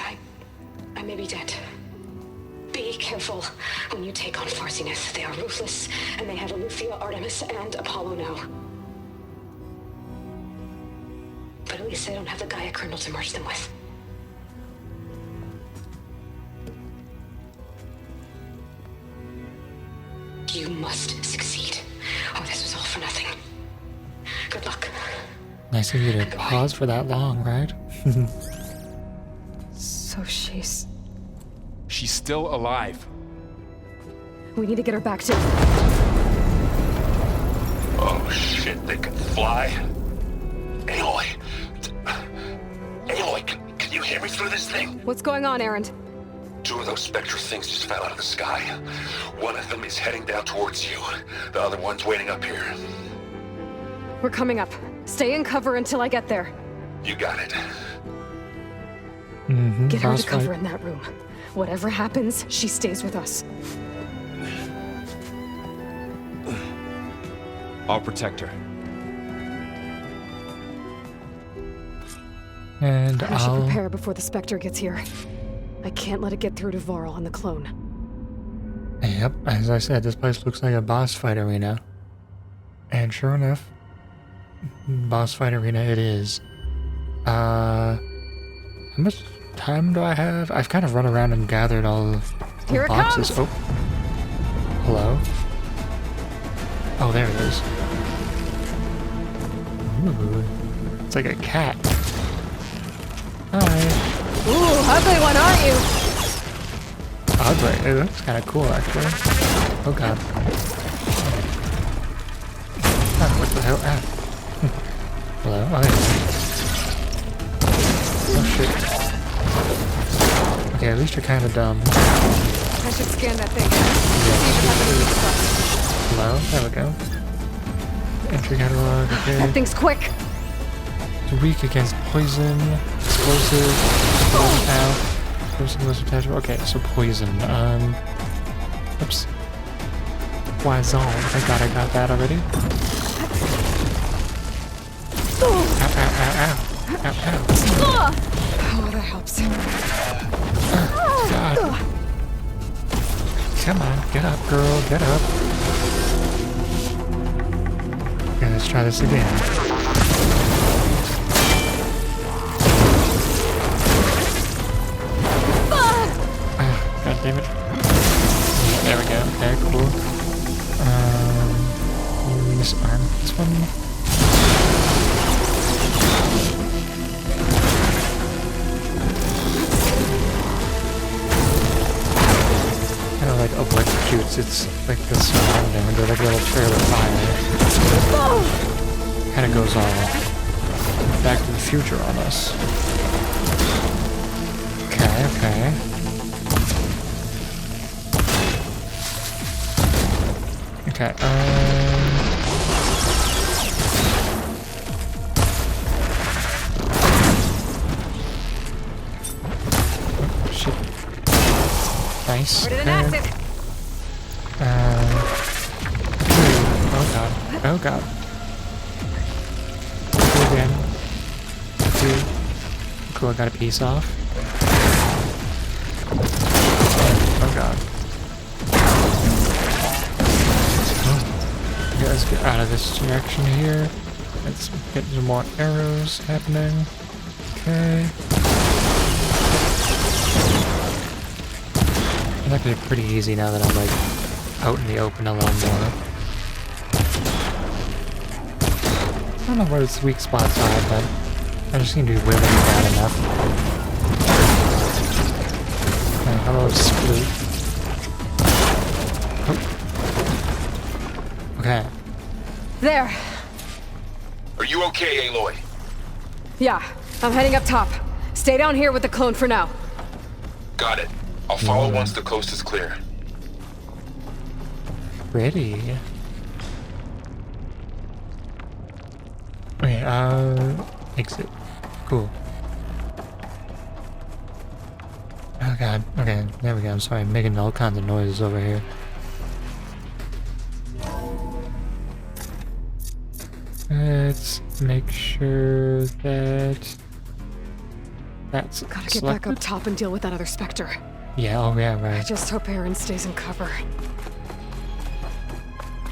I may be dead. Be careful when you take on Zenith. They are ruthless, and they have Eleuthia, Artemis, and Apollo now. But at least they don't have the Gaia kernel to merge them with. You must succeed, or this was all for nothing. Good luck. Nice of you to pause for that long, right? So she's... She's still alive. We need to get her back to... Oh shit, they can fly? Aloy, hear me through this thing? What's going on, Erend? 2 of those spectral things just fell out of the sky. One of them is heading down towards you. The other one's waiting up here. We're coming up. Stay in cover until I get there. You got it. Get her boss to cover fight. in that room. Whatever happens, she stays with us. I'll protect her. And I should I'll... prepare before the Spectre gets here. I can't let it get through to Varl and the clone. Yep, as I said, this place looks like a boss fight arena. And sure enough, boss fight arena it is. How much time do I have? I've kind of run around and gathered all the Here it boxes. comes! Oh. Hello? Oh, there it is. Ooh. It's like a cat. Hi. Ooh, ugly one, aren't you? Ugly. It looks kind of cool, actually. Oh god. Ah, what the hell? Ah. Hello? Oh, there you are. Oh shit. Okay, at least you're kind of dumb. I should scan that thing. See if it has any weak spots. Hello? There we go. Entry catalog, okay. That thing's quick! It's weak against poison, explosive, ow. Explosive was attachable. Okay, so poison. Oops. Poison. Thank god I got that already. Ow, ow, ow, ow. Ow, ow. Oh, that helps. God. Come on, get up, girl, get up. Okay, let's try this again. God damn it. There we go. Okay, cool. Disarm this one. Kind of like electrocutes. It's like the surrounding. They're like a little trail of fire. Kind of goes all Back to the Future on us. Okay, okay. Okay, oh, shit. Nice. Ready to enact it. Oh god. Oh god. Two again. Two. Cool, I got a piece off. Oh god. Let's get out of this direction here. Let's get some more arrows happening. Okay. It's actually pretty easy now that I'm like out in the open a little more. I don't know where its weak spots are, but I just need to be willing bad enough. Okay, hello, Sploot. Oh. Okay. There. Are you okay, Aloy? Yeah, I'm heading up top. Stay down here with the clone for now. Got it. I'll follow once the coast is clear. Pretty. Okay, exit. Cool. Oh god. Okay, there we go. I'm sorry, I'm making all kinds of noises over here. Let's make sure that that's Gotta get back up top and deal with that other Spectre. Yeah, oh yeah, I right. just hope Erend stays in cover.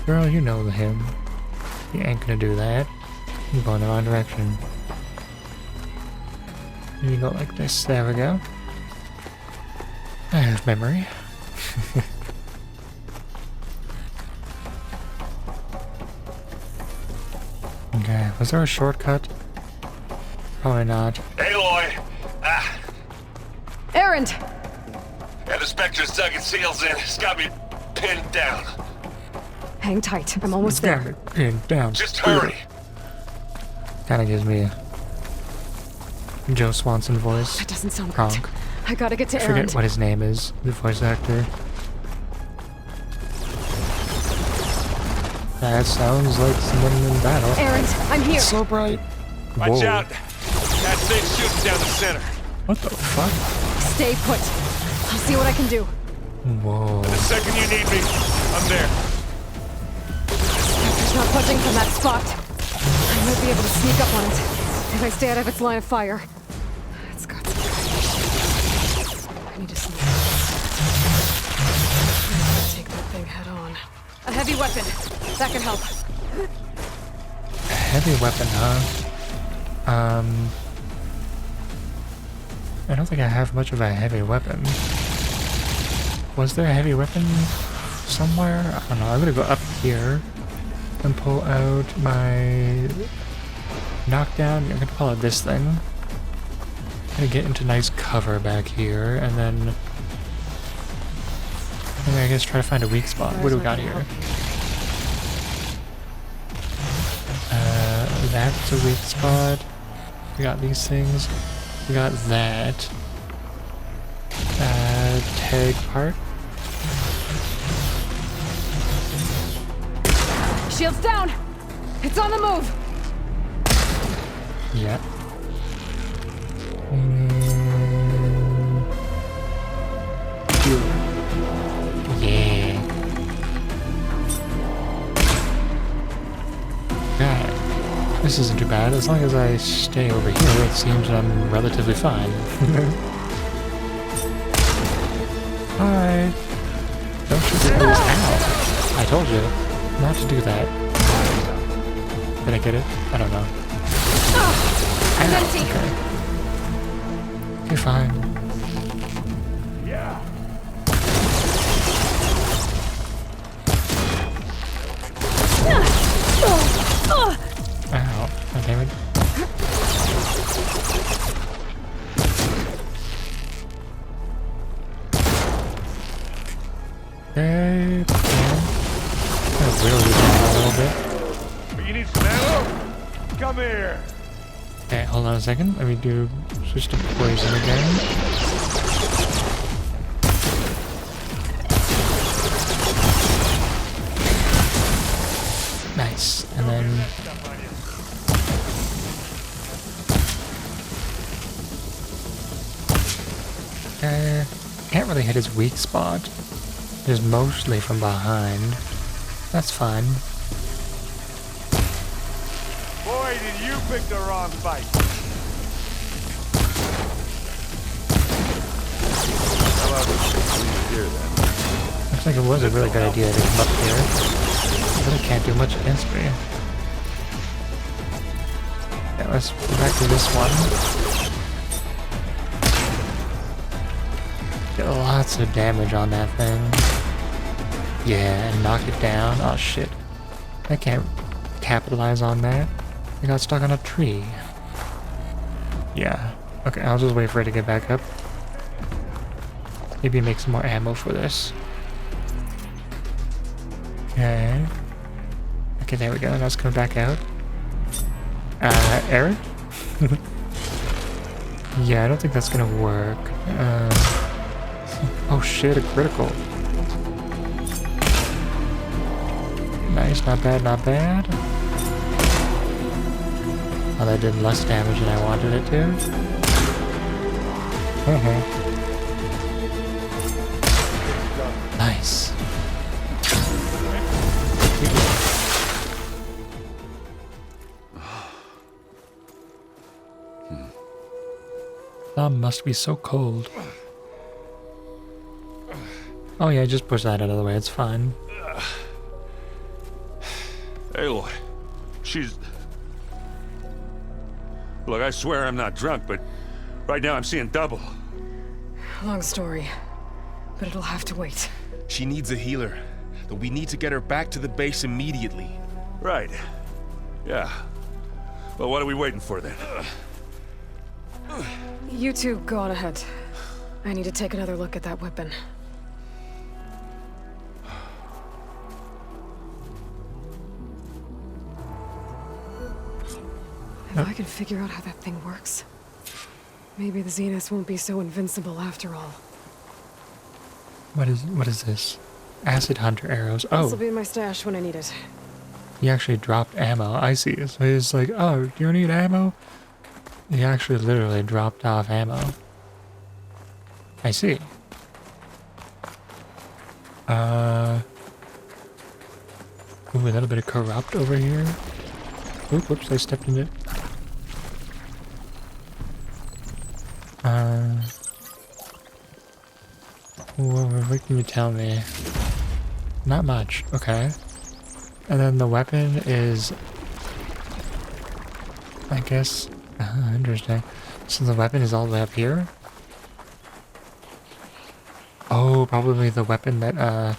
Girl, you know him. He ain't gonna do that. You're going the wrong direction. You go like this. There we go. I have memory. Okay, was there a shortcut? Probably not. Aloy! Ah, Erend! yeah, the Spectre's dug its heels in. It's got me pinned down. Hang tight, I'm almost there. Pinned down. Just hurry. Kind of gives me Joe Swanson voice. That doesn't sound Wrong. right. I gotta get to I forget Erend. what his name is, the voice actor. That sounds like someone in battle. Erend, I'm here. It's so bright. Watch Whoa. out! That thing's shooting down the center. What the fuck? Stay put. I'll see what I can do. Whoa. The second you need me, I'm there. It's not budging from that spot. I might be able to sneak up on it if I stay out of its line of fire. It's got some I need to sneak. I'm gonna take that thing head on. A heavy weapon. That can help. A heavy weapon, huh? I don't think I have much of a heavy weapon. Was there a heavy weapon somewhere? I don't know. I'm gonna go up here and pull out my knockdown. I'm gonna call it this thing. I'm gonna get into nice cover back here, and then I guess try to find a weak spot. What do we got here? That's a weak spot. We got these things. We got that. Tag part. Shields down. It's on the move. Yeah. Yeah. God, this isn't too bad. As long as I stay over here, it seems I'm relatively fine. Hi. Don't shoot your boots. Ow. I told you not to do that. Did I get it? I don't know. Empty. Okay. Okay, fine. Yeah. Ow. Oh, damn it. Okay. Gonna whittle you down a little bit. You need some ammo? Come here. Okay, hold on a second. Let me switch to poison again. Nice. And then can't really hit his weak spot. Just mostly from behind. That's fine. Boy, did you pick the wrong fight. How about we here then? Looks like it was a really good idea to come up here. But it can't do much against me. Yeah, let's go back to this one. Get lots of damage on that thing. Yeah, and knock it down. Oh shit. I can't capitalize on that. I got stuck on a tree. Yeah. Okay, I'll just wait for it to get back up. Maybe make some more ammo for this. Okay. Okay, there we go. Now it's coming back out. Eric? Yeah, I don't think that's gonna work. Oh shit, a critical. Nice, not bad, not bad. Oh, that did less damage than I wanted it to. Nice. Thumb must be so cold. Oh yeah, just push that out of the way, it's fine. Aloy, she's... Look, I swear I'm not drunk, but right now I'm seeing double. Long story, but it'll have to wait. She needs a healer, but we need to get her back to the base immediately. Right. Yeah. Well, what are we waiting for then? You two go on ahead. I need to take another look at that weapon. If I can figure out how that thing works, Maybe the Zeniths won't be so invincible after all. What is this? Acid Hunter arrows. This'll Oh, be in my stash when I need it. he actually dropped ammo. I see. So he's like, oh, do you need ammo? He actually literally dropped off ammo. I see. Ooh, a little bit of corrupt over here. Oop, whoops, I stepped in it. What can you tell me? Not much, okay. And then the weapon is... I guess... interesting. So the weapon is all the way up here? Oh, probably the weapon that,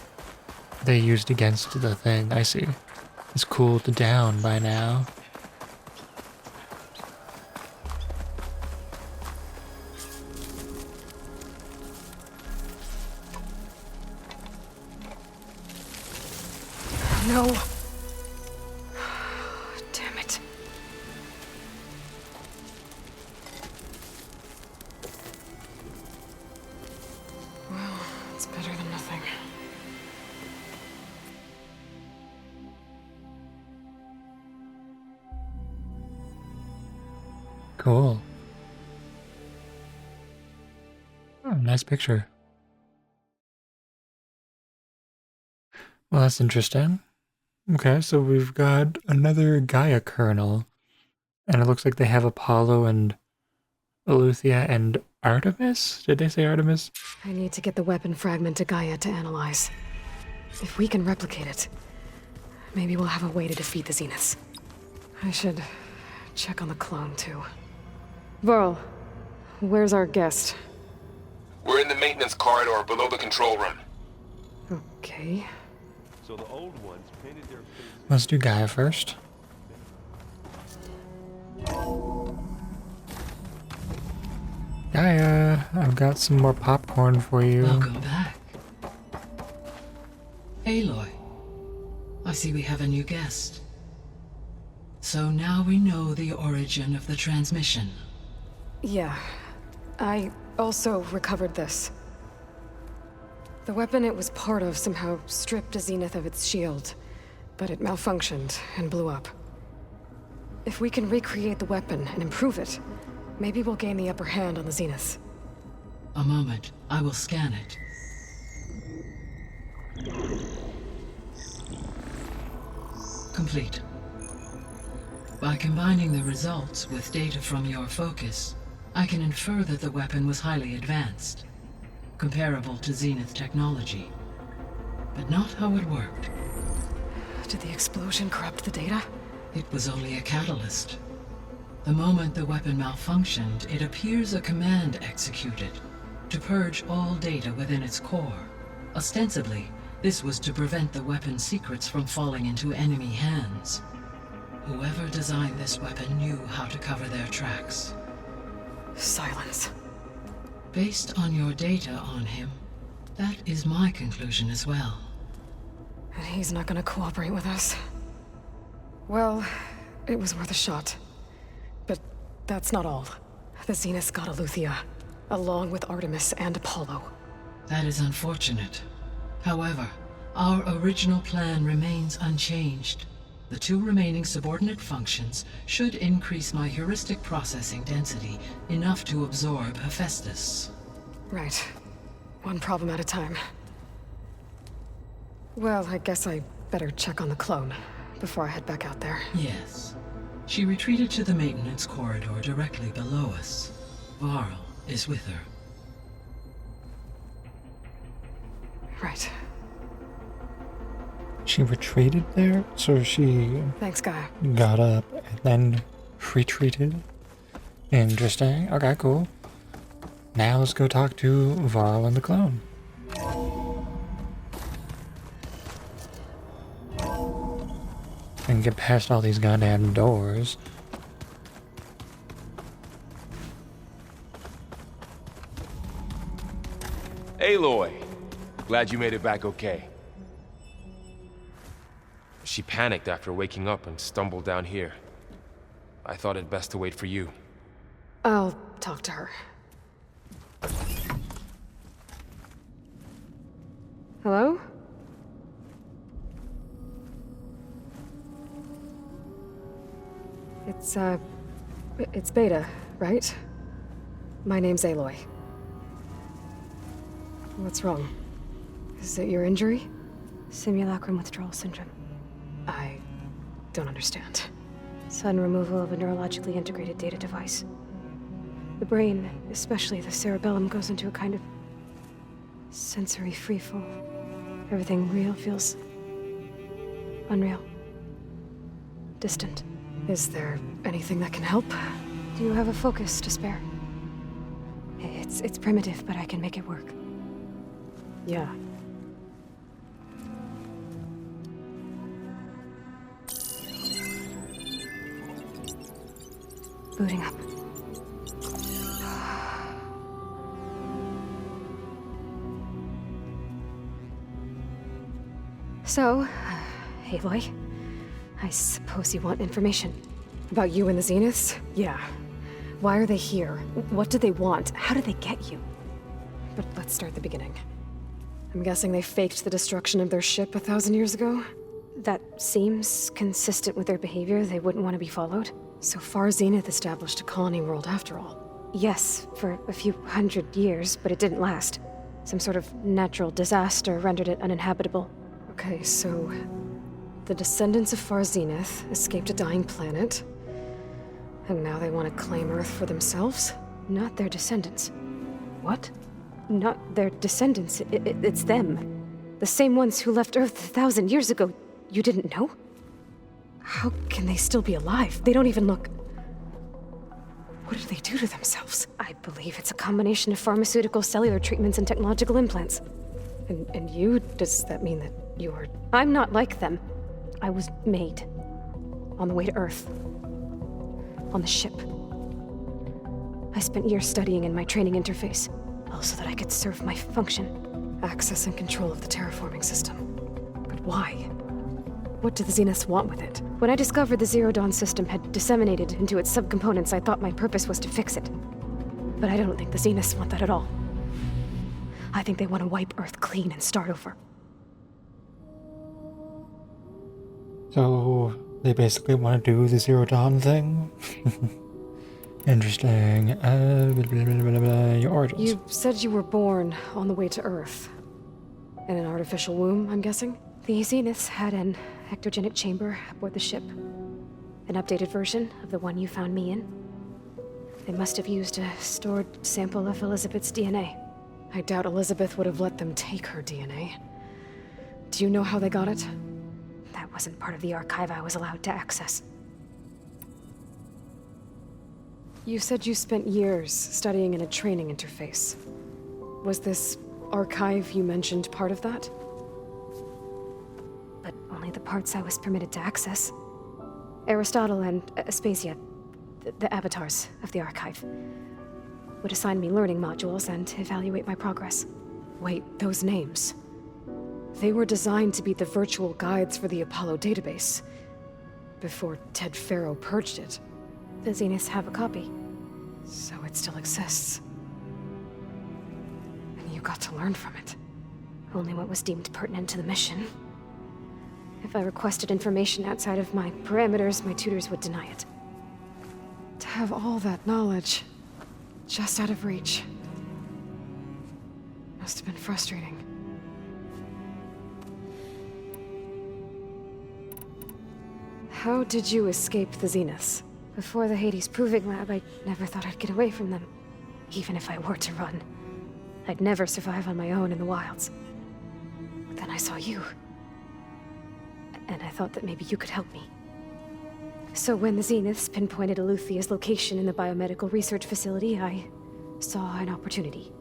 they used against the thing. I see. It's cooled down by now. No. Damn it. Well, it's better than nothing. Cool. Oh, nice picture. Well, that's interesting. Okay, so we've got another Gaia kernel. And it looks like they have Apollo and Eleuthia and Artemis? Did they say Artemis? I need to get the weapon fragment to Gaia to analyze. If we can replicate it, maybe we'll have a way to defeat the Zeniths. I should check on the clone, too. Varl, where's our guest? We're in the maintenance corridor below the control room. Okay. So the old ones painted their faces. Let's do Gaia first. Gaia, I've got some more popcorn for you. Welcome back. Aloy, I see we have a new guest. So now we know the origin of the transmission. Yeah. I also recovered this. The weapon it was part of somehow stripped a Zenith of its shield, but it malfunctioned and blew up. If we can recreate the weapon and improve it, maybe we'll gain the upper hand on the Zeniths. A moment, I will scan it. Complete. By combining the results with data from your focus, I can infer that the weapon was highly advanced, comparable to Zenith technology, but not how it worked. Did the explosion corrupt the data? It was only a catalyst. The moment the weapon malfunctioned, it appears a command executed to purge all data within its core. Ostensibly, this was to prevent the weapon's secrets from falling into enemy hands. Whoever designed this weapon knew how to cover their tracks. Silence. Based on your data on him, that is my conclusion as well. And he's not gonna cooperate with us. Well, it was worth a shot. But that's not all. The Zeniths got Eleuthia, along with Artemis and Apollo. That is unfortunate. However, our original plan remains unchanged. The two remaining subordinate functions should increase my heuristic processing density enough to absorb Hephaestus. Right. One problem at a time. Well, I guess I better check on the clone before I head back out there. Yes. She retreated to the maintenance corridor directly below us. Varl is with her. Right. She retreated there? So she Thanks, Gaia. got up and then retreated? Interesting. Okay, cool. Now let's go talk to Varl and the clone. And get past all these goddamn doors. Aloy! Glad you made it back okay. She panicked after waking up and stumbled down here. I thought it best to wait for you. I'll talk to her. Hello? It's Beta, right? My name's Aloy. What's wrong? Is it your injury? Simulacrum withdrawal syndrome. I don't understand. Sudden removal of a neurologically integrated data device. The brain, especially the cerebellum, goes into a kind of sensory freefall. Everything real feels unreal. Distant. Is there anything that can help? Do you have a focus to spare? It's primitive, but I can make it work. Yeah. Booting up. So, Aloy, I suppose you want information. About you and the Zeniths? Yeah. Why are they here? What do they want? How did they get you? But let's start at the beginning. I'm guessing they faked the destruction of their ship 1,000 years ago? That seems consistent with their behavior. They wouldn't want to be followed. So far, Zenith established a colony world after all. Yes, for a few hundred years, but it didn't last. Some sort of natural disaster rendered it uninhabitable. Okay, so the descendants of Far Zenith escaped a dying planet, and now they want to claim Earth for themselves? Not their descendants. What? Not their descendants. It's them. The same ones who left Earth 1,000 years ago. You didn't know? How can they still be alive? They don't even look... What did they do to themselves? I believe it's a combination of pharmaceutical, cellular treatments, and technological implants. And you? Does that mean that you're... I'm not like them. I was made. On the way to Earth. On the ship. I spent years studying in my training interface, all so that I could serve my function. Access and control of the terraforming system. But why? What do the Zeniths want with it? When I discovered the Zero Dawn system had disseminated into its subcomponents, I thought my purpose was to fix it. But I don't think the Zeniths want that at all. I think they want to wipe Earth clean and start over. So they basically want to do the Zero Dawn thing? Interesting. Your origins. You said you were born on the way to Earth. In an artificial womb, I'm guessing? The Zeniths had an ectogenic chamber aboard the ship. An updated version of the one you found me in. They must have used a stored sample of Elizabeth's DNA. I doubt Elizabeth would have let them take her DNA. Do you know how they got it? That wasn't part of the archive I was allowed to access. You said you spent years studying in a training interface. Was this archive you mentioned part of that? But only the parts I was permitted to access. Aristotle and Aspasia, the avatars of the archive, would assign me learning modules and evaluate my progress. Wait, those names. They were designed to be the virtual guides for the Apollo database, before Ted Faro purged it. The Zeniths have a copy. So it still exists. And you got to learn from it. Only what was deemed pertinent to the mission. If I requested information outside of my parameters, my tutors would deny it. To have all that knowledge, just out of reach. Must have been frustrating. How did you escape the Zeniths? Before the Hades Proving Lab, I never thought I'd get away from them. Even if I were to run. I'd never survive on my own in the wilds. But then I saw you. And I thought that maybe you could help me. So when the Zeniths pinpointed Eluthia's location in the biomedical research facility, I saw an opportunity.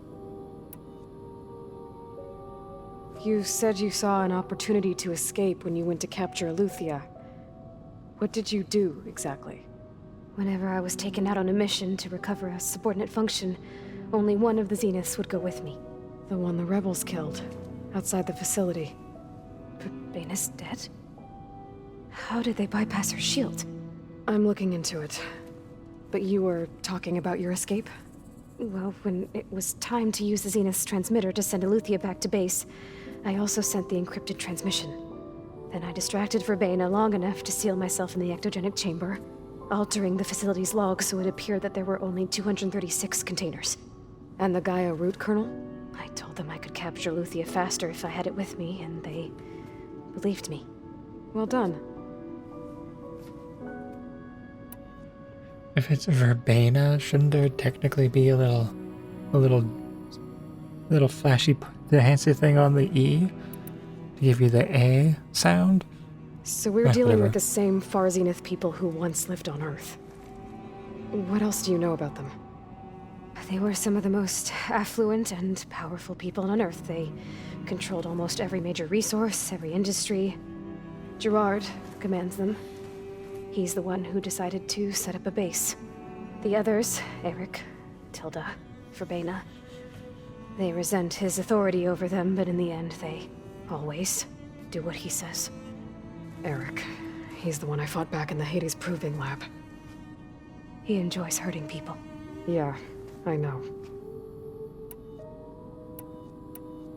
You said you saw an opportunity to escape when you went to capture Eluthia. What did you do, exactly? Whenever I was taken out on a mission to recover a subordinate function, only one of the Zeniths would go with me. The one the rebels killed, outside the facility. But Baina's dead? How did they bypass her shield? I'm looking into it. But you were talking about your escape? Well, when it was time to use the Zenith's transmitter to send Eleuthia back to base, I also sent the encrypted transmission. Then I distracted Verbena long enough to seal myself in the ectogenic chamber, altering the facility's log so it appeared that there were only 236 containers. And the Gaia root kernel? I told them I could capture Eleuthia faster if I had it with me, and they believed me. Well done. If it's Verbena, shouldn't there technically be a little flashy enhancer thing on the E to give you the A sound? So we're dealing whatever. with the same Far Zenith people who once lived on Earth. What else do you know about them? They were some of the most affluent and powerful people on Earth. They controlled almost every major resource, every industry. Gerard commands them. He's the one who decided to set up a base. The others, Eric, Tilda, Verbena, they resent his authority over them, but in the end, they always do what he says. Eric. He's the one I fought back in the Hades Proving Lab. He enjoys hurting people. Yeah, I know.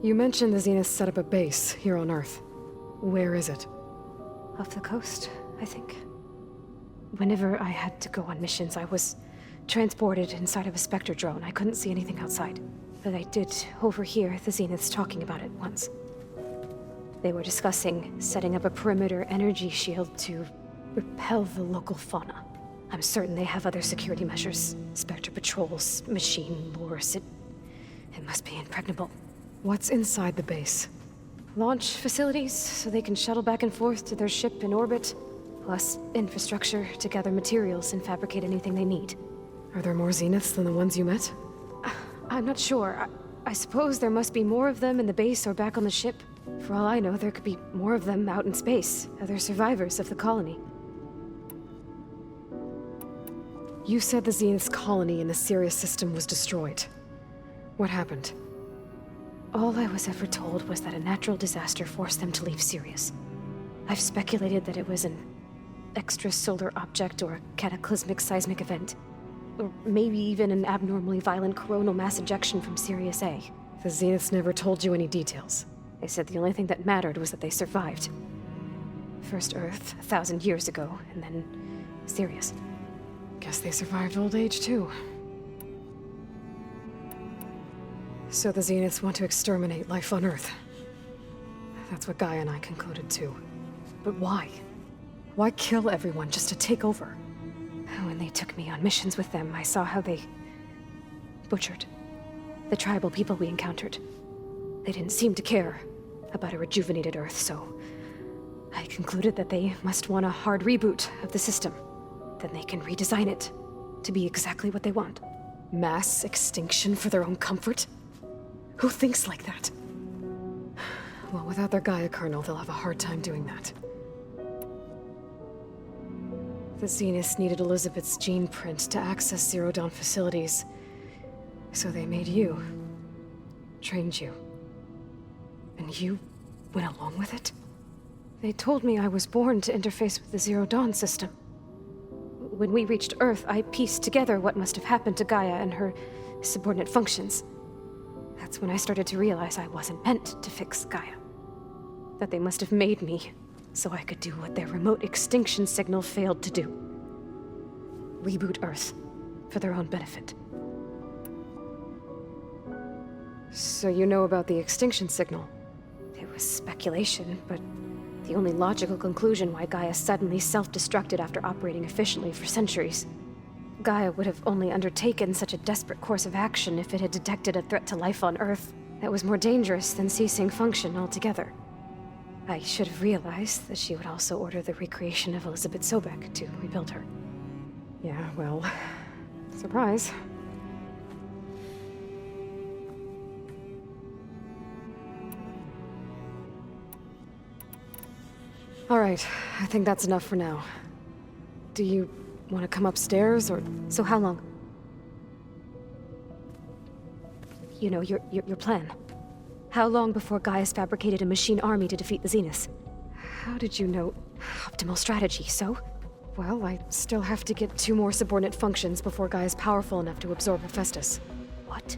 You mentioned the Zenith set up a base here on Earth. Where is it? Off the coast, I think. Whenever I had to go on missions, I was transported inside of a Spectre drone. I couldn't see anything outside. But I did overhear the Zeniths talking about it once. They were discussing setting up a perimeter energy shield to repel the local fauna. I'm certain they have other security measures. Spectre patrols, machine wars. It must be impregnable. What's inside the base? Launch facilities, so they can shuttle back and forth to their ship in orbit. Plus infrastructure to gather materials and fabricate anything they need. Are there more Zeniths than the ones you met? I'm not sure. I suppose there must be more of them in the base or back on the ship. For all I know, there could be more of them out in space, other survivors of the colony. You said the Zenith's colony in the Sirius system was destroyed. What happened? All I was ever told was that a natural disaster forced them to leave Sirius. I've speculated that it was an extrasolar object or a cataclysmic seismic event. Or maybe even an abnormally violent coronal mass ejection from Sirius A. The Zeniths never told you any details. They said the only thing that mattered was that they survived. First Earth, 1,000 years ago, and then Sirius. Guess they survived old age, too. So the Zeniths want to exterminate life on Earth. That's what Gaia and I concluded, too. But why? Why kill everyone just to take over? When they took me on missions with them, I saw how they butchered the tribal people we encountered. They didn't seem to care about a rejuvenated Earth, so I concluded that they must want a hard reboot of the system. Then they can redesign it to be exactly what they want. Mass extinction for their own comfort? Who thinks like that? Well, without their Gaia kernel, they'll have a hard time doing that. The Zeniths needed Elizabeth's gene print to access Zero Dawn facilities. So they made you. Trained you. And you went along with it? They told me I was born to interface with the Zero Dawn system. When we reached Earth, I pieced together what must have happened to Gaia and her subordinate functions. That's when I started to realize I wasn't meant to fix Gaia. That they must have made me so I could do what their remote extinction signal failed to do. Reboot Earth, for their own benefit. So you know about the extinction signal? It was speculation, but the only logical conclusion why Gaia suddenly self-destructed after operating efficiently for centuries. Gaia would have only undertaken such a desperate course of action if it had detected a threat to life on Earth that was more dangerous than ceasing function altogether. I should have realized that she would also order the recreation of Elizabeth Sobek to rebuild her. Yeah, well, surprise. All right, I think that's enough for now. Do you want to come upstairs, or... So how long? You know, your plan. How long before Gaia's fabricated a machine army to defeat the Zeniths? How did you know? Optimal strategy, so? Well, I Still have to get 2 more subordinate functions before Gaia's powerful enough to absorb Hephaestus. What?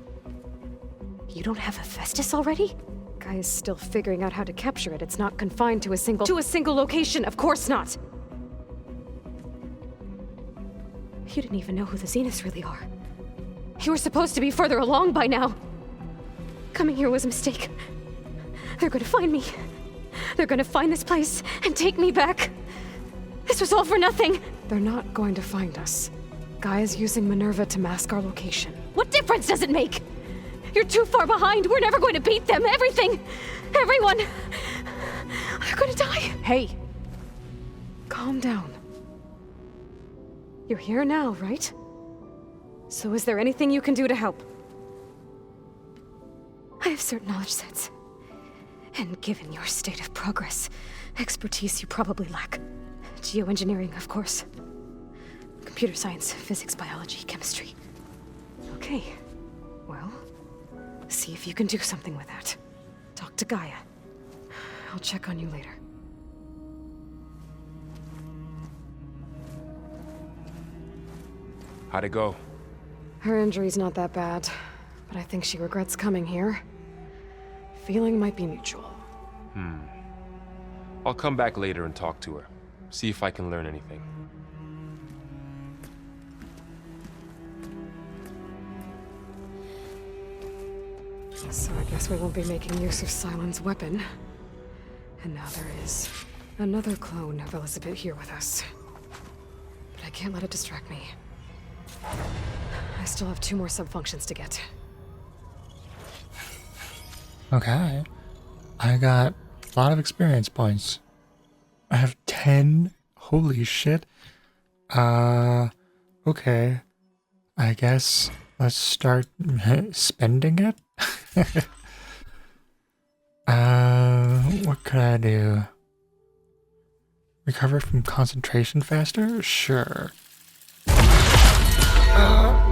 You don't have Hephaestus already? Gaia's still figuring out how to capture it. It's not confined to a single location. Of course not. You didn't even know who the Zeniths really are. You were supposed to be further along by now. Coming here was a mistake. They're gonna find me. They're gonna find this place and take me back. This was all for nothing. They're not going to find us. Gaia's using Minerva to mask our location. What difference does it make? You're too far behind. We're never going to beat them. Everything. Everyone. They're gonna die. Hey. Calm down. You're here now, right? So is there anything you can do to help? I have certain knowledge sets. And given your state of progress, expertise you probably lack. Geoengineering, of course. Computer science, physics, biology, chemistry. Okay. Well, see if you can do something with that. Talk to Gaia. I'll check on you later. How'd it go? Her injury's not that bad, but I think she regrets coming here. Feeling might be mutual. I'll come back later and talk to her. See if I can learn anything. So I guess we won't be making use of Silent's weapon. And now there is another clone of Elizabeth here with us. But I can't let it distract me. I still have 2 more sub-functions to get. Okay. I got a lot of experience points. I have 10. Holy shit. Okay. I guess let's start spending it. What could I do? Recover from concentration faster? Sure.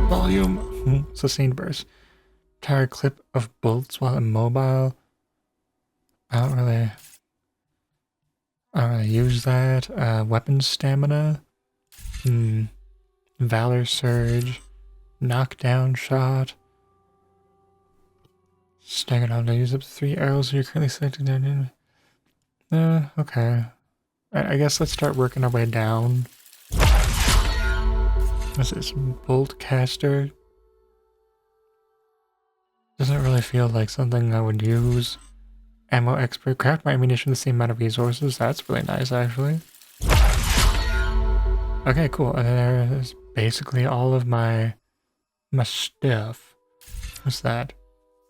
Volume. Sustained burst. Tire clip of bolts while immobile. I don't really use that. Weapon stamina. Valor surge. Knockdown shot. Staggered on to use up to 3 arrows you're currently selected. Okay. I guess let's start working our way down. What's this? Bolt caster. Doesn't really feel like something I would use. Ammo expert. Craft my ammunition with the same amount of resources. That's really nice, actually. Okay, cool. And then there's basically all of my stuff. What's that?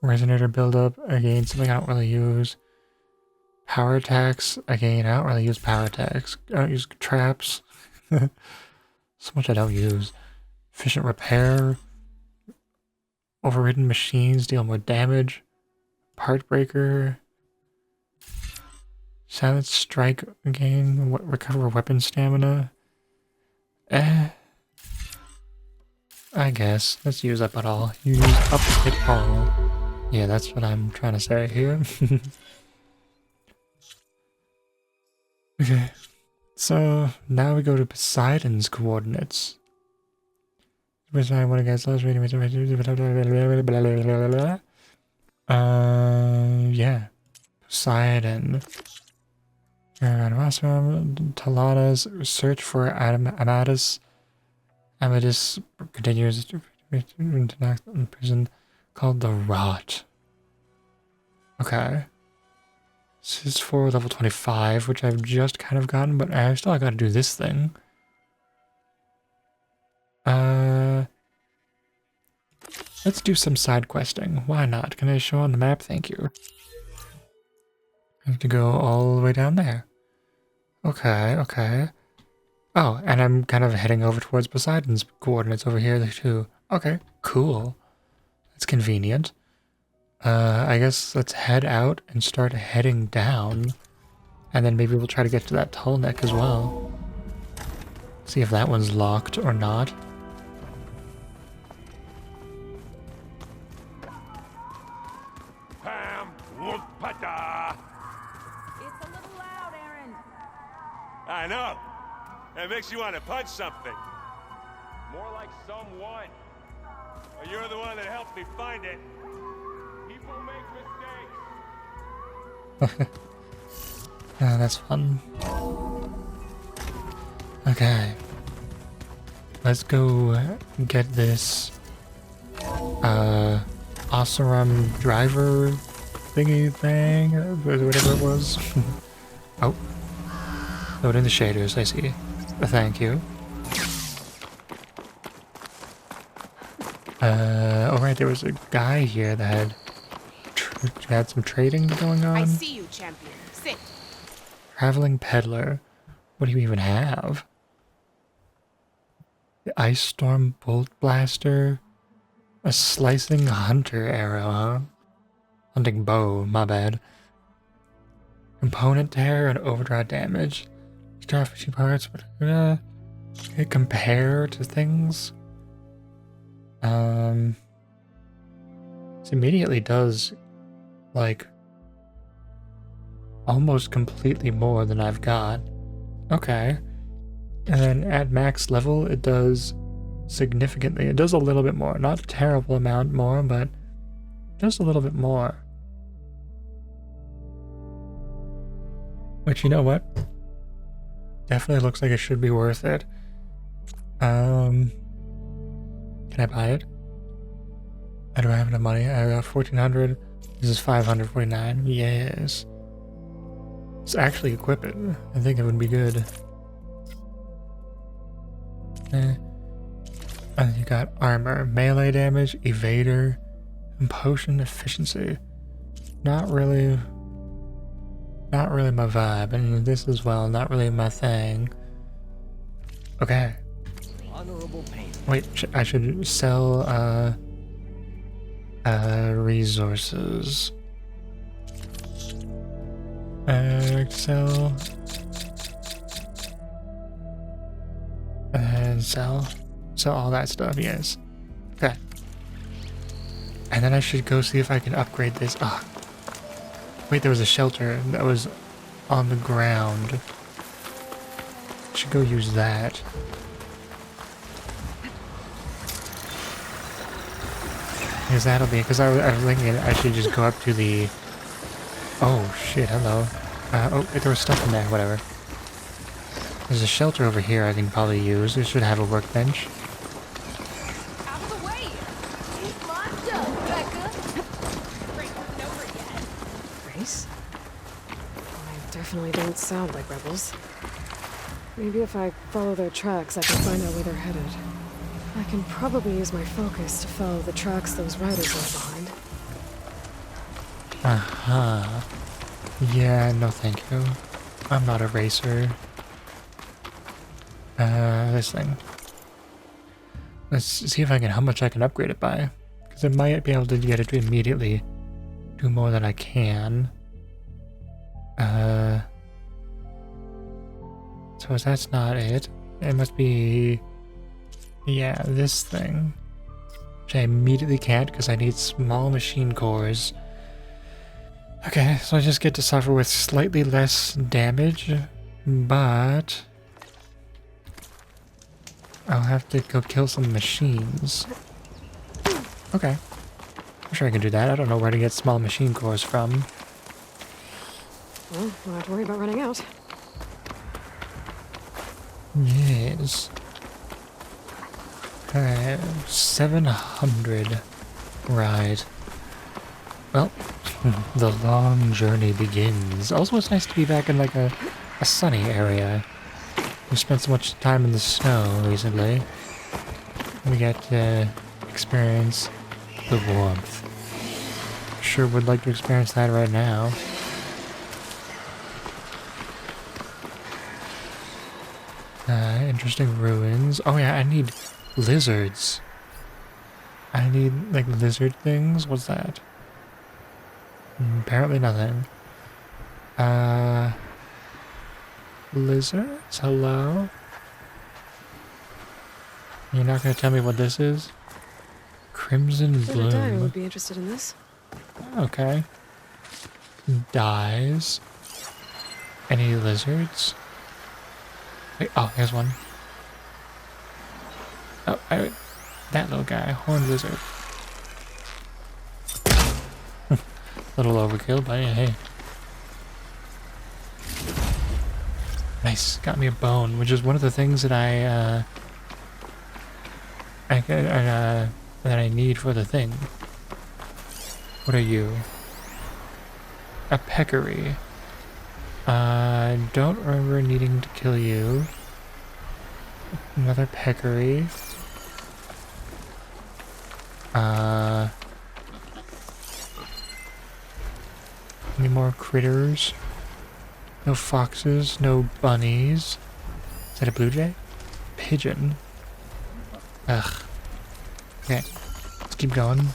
Resonator buildup. Again, something I don't really use. Power attacks. Again, I don't really use power attacks. I don't use traps. So much I don't use. Efficient repair. Overridden machines deal more damage. Part breaker. Silent strike again. Recover weapon stamina. I guess. Let's use up it all. Use up it all. Yeah, that's what I'm trying to say here. Okay. So now we go to Poseidon's coordinates. Yeah. Poseidon. Talana's search for Amadis. Amadis continues in prison called the Rot. Okay. This is for level 25, which I've just kind of gotten, but I still gotta do this thing. Let's do some side questing. Why not? Can I show on the map? Thank you. I have to go all the way down there. Okay, okay. Oh, and I'm kind of heading over towards Poseidon's coordinates over here too. Okay, cool. That's convenient. I guess let's head out and start heading down. And then maybe we'll try to get to that tall neck as well. See if that one's locked or not. It's a little loud, Aaron. I know. It makes you want to punch something. More like someone. Well, you're the one that helped me find it. People make mistakes. Oh, that's fun. Okay. Let's go get this Oseram driver thingy thing, whatever it was. Oh. Load in the shaders, I see. Thank you. Oh right, there was a guy here that had some trading going on. I see you, champion. Sit. Traveling peddler. What do you even have? The Ice Storm Bolt Blaster. A slicing hunter arrow, huh? Hunting bow, my bad. Component tear and overdraw damage. Extra fishing parts, but compare to things. This immediately does like almost completely more than I've got. Okay. And then at max level it does significantly. It does a little bit more. Not a terrible amount more, but just a little bit more. Which, you know what? Definitely looks like it should be worth it. Can I buy it? I don't have enough money. I got 1,400. This is 549. Yes. Let's actually equip it. I think it would be good. And you got armor, melee damage, evader, and potion efficiency. Not really my vibe, and this as well, not really my thing. Okay. Honorable pain. Wait, I should sell resources. Sell and sell all that stuff. Yes. Okay. And then I should go see if I can upgrade this. Ah. Wait, there was a shelter that was on the ground. I should go use that. Because that'll be, because I was thinking I should just go up to the... Oh shit, hello. Oh, there was stuff in there, whatever. There's a shelter over here I can probably use. It should have a workbench. Out of the way! Keep locked up, Becca! Race isn't over yet. Race? They definitely don't sound like rebels. Maybe if I follow their tracks, I can find out where they're headed. I can probably use my focus to follow the tracks those riders left behind. Uh-huh. Yeah, no thank you. I'm not a racer. This thing. Let's see if I can, how much I can upgrade it by. Because I might be able to get it to immediately do more than I can. So if that's not it, it must be, yeah, this thing. Which I immediately can't because I need small machine cores. Okay, so I just get to suffer with slightly less damage, but I'll have to go kill some machines. Okay. I'm sure I can do that. I don't know where to get small machine cores from. Well, don't have to worry about running out. Yes. 700. Right. Well, the long journey begins. Also, it's nice to be back in like a sunny area. We spent so much time in the snow recently. We get to experience the warmth. Sure would like to experience that right now. Interesting ruins. Oh yeah, I need lizards. I need like lizard things. What's that? Apparently nothing. Lizards? Hello? You're not gonna tell me what this is? Crimson Whoever died bloom. would be interested in this. Okay. Dies. Any lizards? Wait, oh, here's one. Oh, that little guy, horned lizard. Little overkill, but yeah, hey. Nice, got me a bone, which is one of the things that that I need for the thing. What are you? A peccary. I don't remember needing to kill you. Another peccary. Any more critters? No foxes, no bunnies. Is that a blue jay? Pigeon. Ugh. Okay, let's keep going.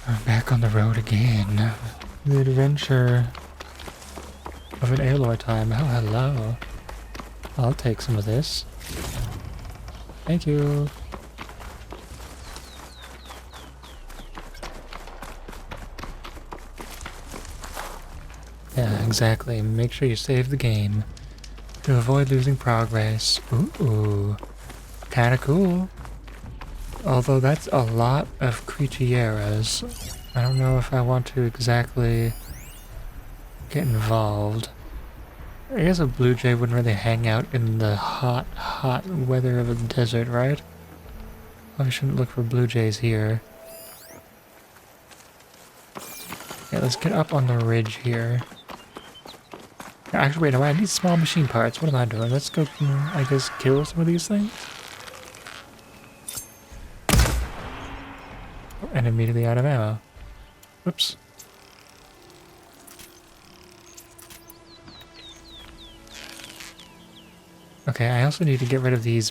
I'm back on the road again. The adventure of an Aloy time. Oh, hello. I'll take some of this. Thank you. Yeah, exactly. Make sure you save the game to avoid losing progress. Ooh, kinda cool. Although that's a lot of creatures. I don't know if I want to exactly get involved. I guess a blue jay wouldn't really hang out in the hot, hot weather of a desert, right? Probably shouldn't look for blue jays here. Yeah, let's get up on the ridge here. Actually, wait, I need small machine parts. What am I doing? Let's go, I guess, kill some of these things? And immediately out of ammo. Whoops. Okay, I also need to get rid of these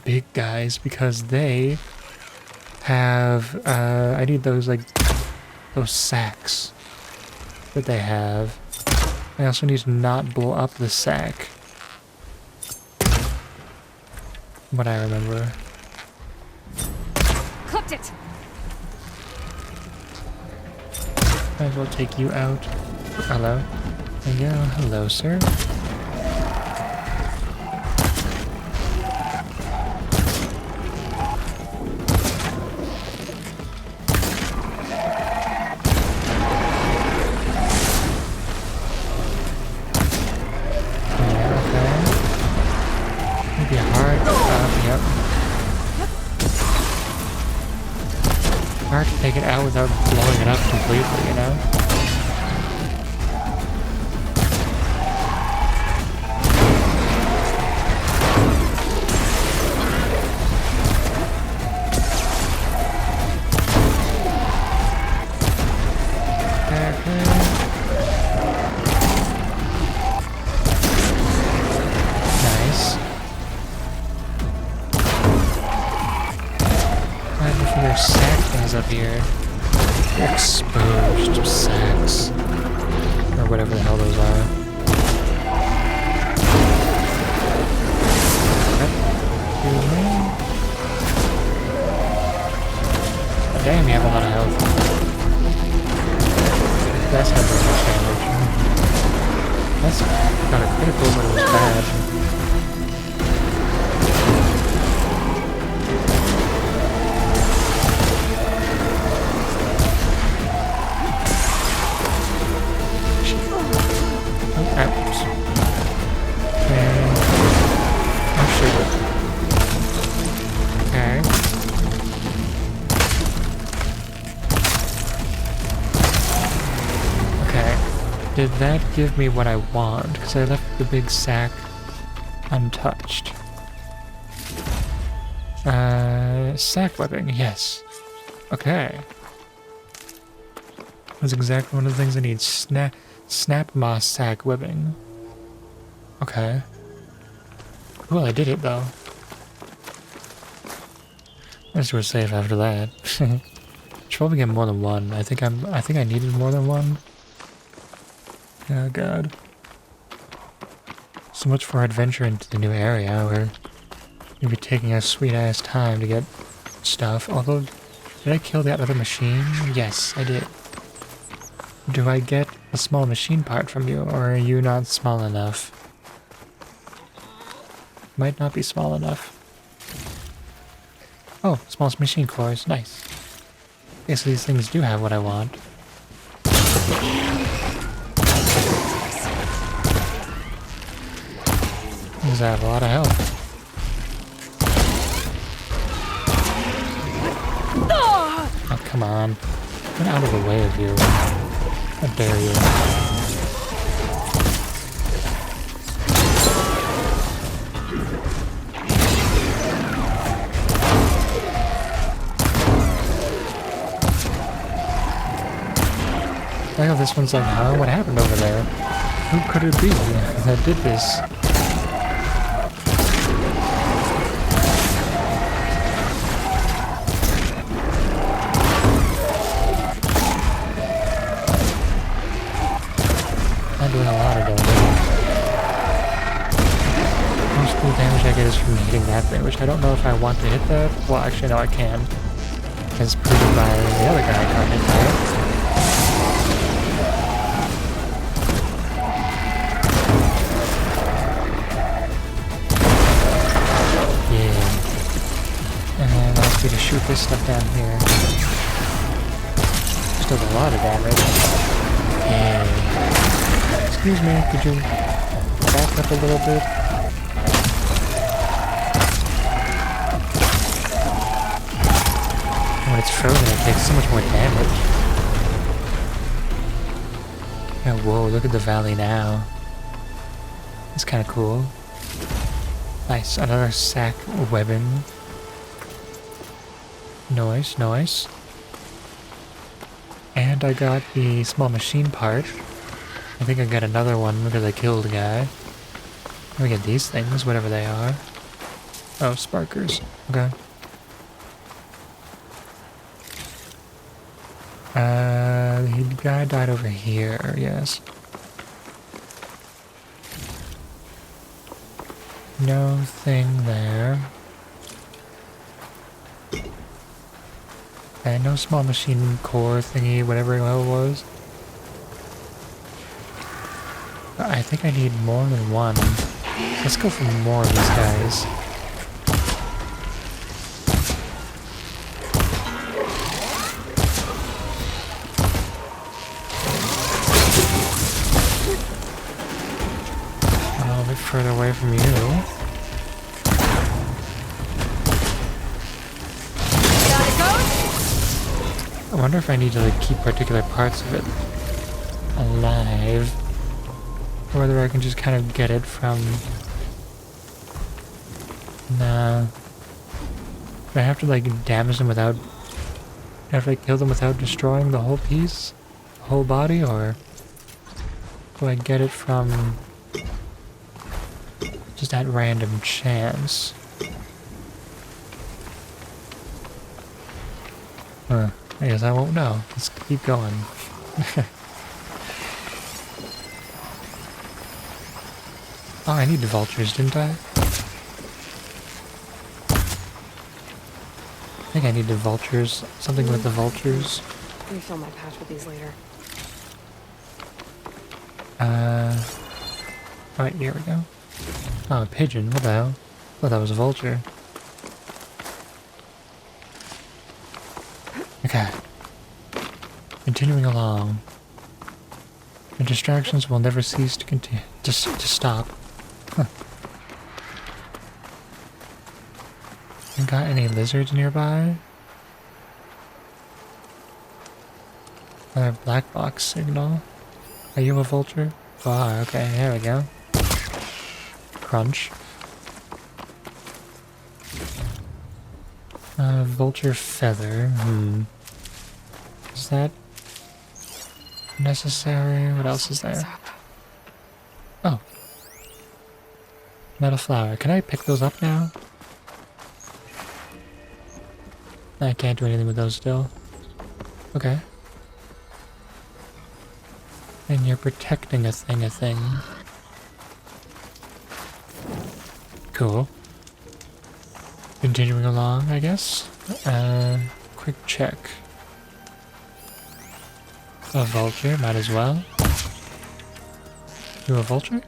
big guys because they have, I need those, like, those sacks that they have. I also need to not blow up the sack. What I remember. Clipped it! Might as well take you out. Hello. There you go. Hello, sir. Hard to take it out without blowing it up completely, you know? Nice. There's sack things up here. Exposed sacks. Or whatever the hell those are. Excuse me. Oh, damn, you have a lot of health. That's not very much damage. That's kind of critical, but it was bad. Did that give me what I want? Because I left the big sack untouched. Sack webbing, yes. Okay. That's exactly one of the things I need. Snap moss sack webbing. Okay. Well, I did it though. I guess we're safe after that. Should probably get more than one. I think I needed more than one. Oh god. So much for adventure into the new area where you'll be taking a sweet ass time to get stuff. Although, did I kill that other machine? Yes, I did. Do I get a small machine part from you, or are you not small enough? Might not be small enough. Oh, small machine cores. Nice. Guess these things do have what I want. These have a lot of health. Oh, come on. Get out of the way of you. How dare you. I know this one's like, huh? What happened over there? Who could it be that did this? I'm doing a lot of damage. Most cool damage I get is from hitting that thing, which I don't know if I want to hit that. Well, actually, no, I can. As proven by the other guy I can't hit that. To shoot this stuff down here. This does a lot of damage. Yeah. Excuse me, could you back up a little bit? When it's frozen, it takes so much more damage. Yeah, whoa, look at the valley now. It's kind of cool. Nice, another sack webbing. Nice, nice. And I got the small machine part. I think I got another one because I killed a guy. Let me get these things, whatever they are. Oh, sparkers. Okay. The guy died over here, yes. No thing there. And no small machine core thingy, whatever the hell it was. I think I need more than one. Let's go for more of these guys. A little bit further away from you. I wonder if I need to like keep particular parts of it alive, or whether I can just kind of get it from. Nah. Do I have to like damage them without? Do I have to like kill them without destroying the whole piece, the whole body, or do I get it from just at random chance? Huh. I guess I won't know. Let's keep going. Oh, I need the vultures, didn't I? I think I need the vultures. Something with the vultures. Refill my patch with these later. Alright, here we go. Oh, a pigeon. What the hell? I thought that was a vulture. Okay. Continuing along. The distractions will never cease to continue. To stop. Huh. You got any lizards nearby? Another black box signal. Are you a vulture? Oh, okay, there we go. Crunch. Vulture feather. Is that necessary? What else is there? Oh. Metal flower. Can I pick those up now? I can't do anything with those still. Okay. And you're protecting a thing. Cool. Continuing along, I guess. Quick check. A vulture, might as well. You a vulture?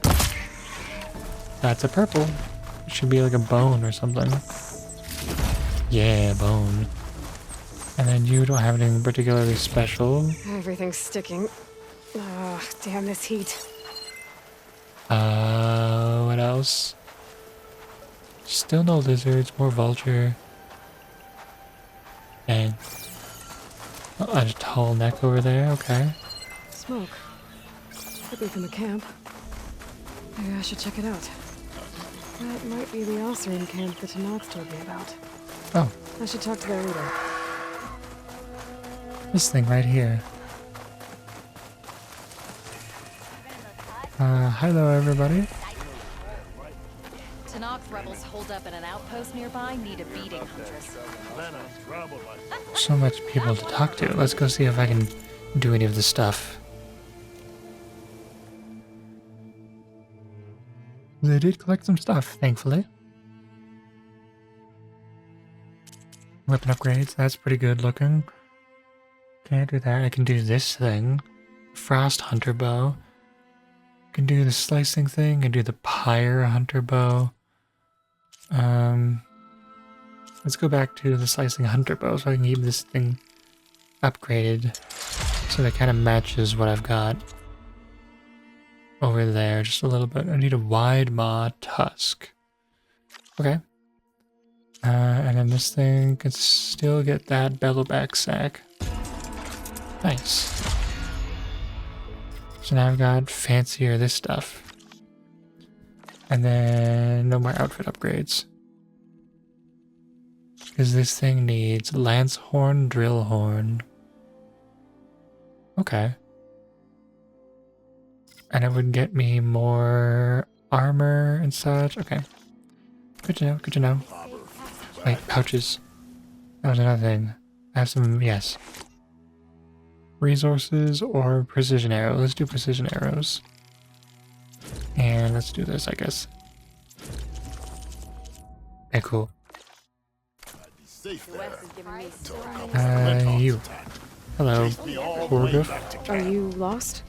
That's a purple. It should be like a bone or something. Yeah, bone. And then you don't have anything particularly special. Everything's sticking. Ah, damn this heat. What else? Still no lizards, more vulture. And a tall neck over there, okay. Smoke. Could be from the camp. Maybe I should check it out. That might be the Osirian camp that Tanath told me about. Oh. I should talk to their leader. This thing right here. Hello everybody. Tanath rebels holed up at an outpost nearby need a beating, Huntress. So much people to talk to. Let's go see if I can do any of the stuff. They did collect some stuff, thankfully. Weapon upgrades, that's pretty good looking. Can't do that. I can do this thing. Frost Hunter Bow. Can do the slicing thing, can do the Pyre Hunter Bow. Let's go back to the slicing hunter bow so I can keep this thing upgraded so that kind of matches what I've got over there just a little bit. I need a wide maw tusk. Okay. And then this thing can still get that bellowback sack. Nice. So now I've got fancier this stuff. And then no more outfit upgrades. Because this thing needs lance horn, drill horn. Okay. And it would get me more armor and such. Okay. Good to know, good to know. Wait, pouches. That was another thing. I have some, yes. Resources or precision arrow. Let's do precision arrows. And let's do this, I guess. Okay, cool. You. Hello, Borguf. Are you lost?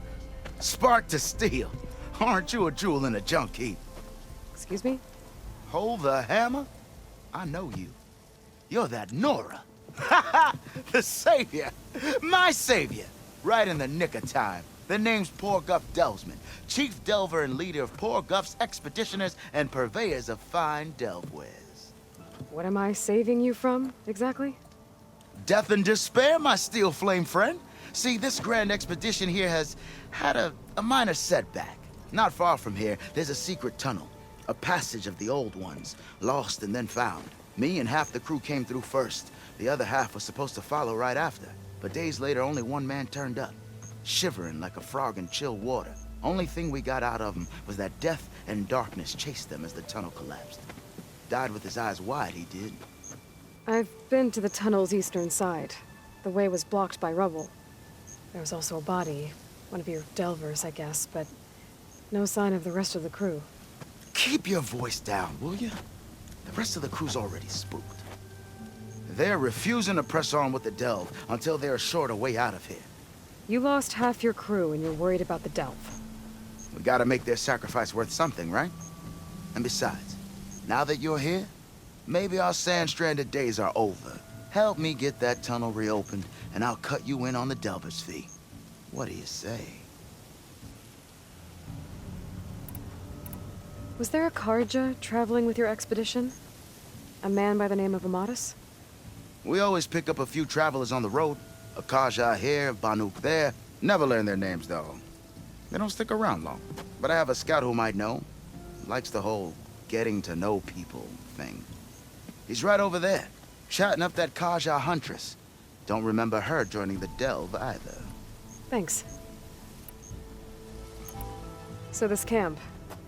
Spark to steel. Aren't you a jewel in a junk heap? Excuse me? Hold the hammer? I know you. You're that Nora. Ha ha! The savior! My savior! Right in the nick of time. The name's Poor Guff Delvesman, chief delver and leader of Poor Guff's expeditioners and purveyors of fine delve wares. What am I saving you from, exactly? Death and despair, my steel flame friend. See, this grand expedition here has had a minor setback. Not far from here, there's a secret tunnel. A passage of the old ones, lost and then found. Me and half the crew came through first. The other half was supposed to follow right after. But days later, only one man turned up, shivering like a frog in chill water. Only thing we got out of him was that death and darkness chased them as the tunnel collapsed. Died with his eyes wide, he did. I've been to the tunnel's eastern side. The way was blocked by rubble. There was also a body, one of your delvers, I guess, but no sign of the rest of the crew. Keep your voice down, will you? The rest of the crew's already spooked. They're refusing to press on with the delve until they're assured a way out of here. You lost half your crew and you're worried about the delve. We gotta make their sacrifice worth something, right? And besides, now that you're here, maybe our sand-stranded days are over. Help me get that tunnel reopened, and I'll cut you in on the delver's fee. What do you say? Was there a Karja traveling with your expedition? A man by the name of Amatus? We always pick up a few travelers on the road. A Kaja here, Banuk there. Never learn their names, though. They don't stick around long. But I have a scout who might know. Likes the whole getting to know people thing. He's right over there, chatting up that Kaja huntress. Don't remember her joining the delve either. Thanks. So this camp,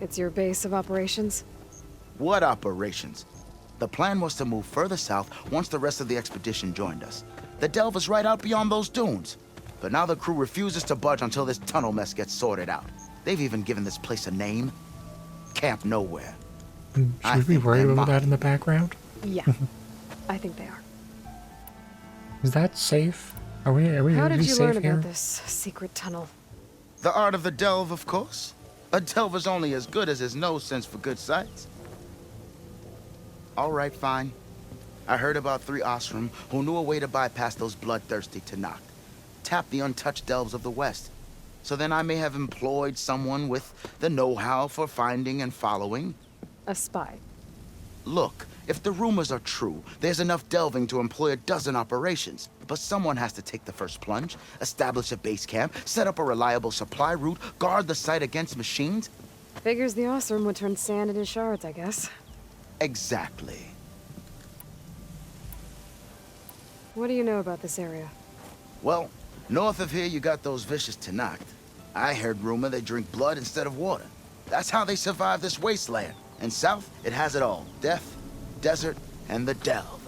it's your base of operations? What operations? The plan was to move further south once the rest of the expedition joined us. The delve is right out beyond those dunes. But now the crew refuses to budge until this tunnel mess gets sorted out. They've even given this place a name. Camp Nowhere. Should we be worried about that in the background? Yeah, I think they are. Is that safe? Are we How did you safe learn here? about this secret tunnel? The art of the delve, of course. A delver's only as good as his nose sense for good sights. All right, fine. I heard about 3 Osram who knew a way to bypass those bloodthirsty Tanakh. Tap the untouched delves of the West. So then I may have employed someone with the know-how for finding and following. A spy. Look, if the rumors are true, there's enough delving to employ a dozen operations. But someone has to take the first plunge, establish a base camp, set up a reliable supply route, guard the site against machines. Figures the Osram would turn sand into shards, I guess. Exactly. What do you know about this area? Well, north of here you got those vicious Tanakh. I heard rumor they drink blood instead of water. That's how they survive this wasteland. And south, it has it all. Death, desert, and the delve.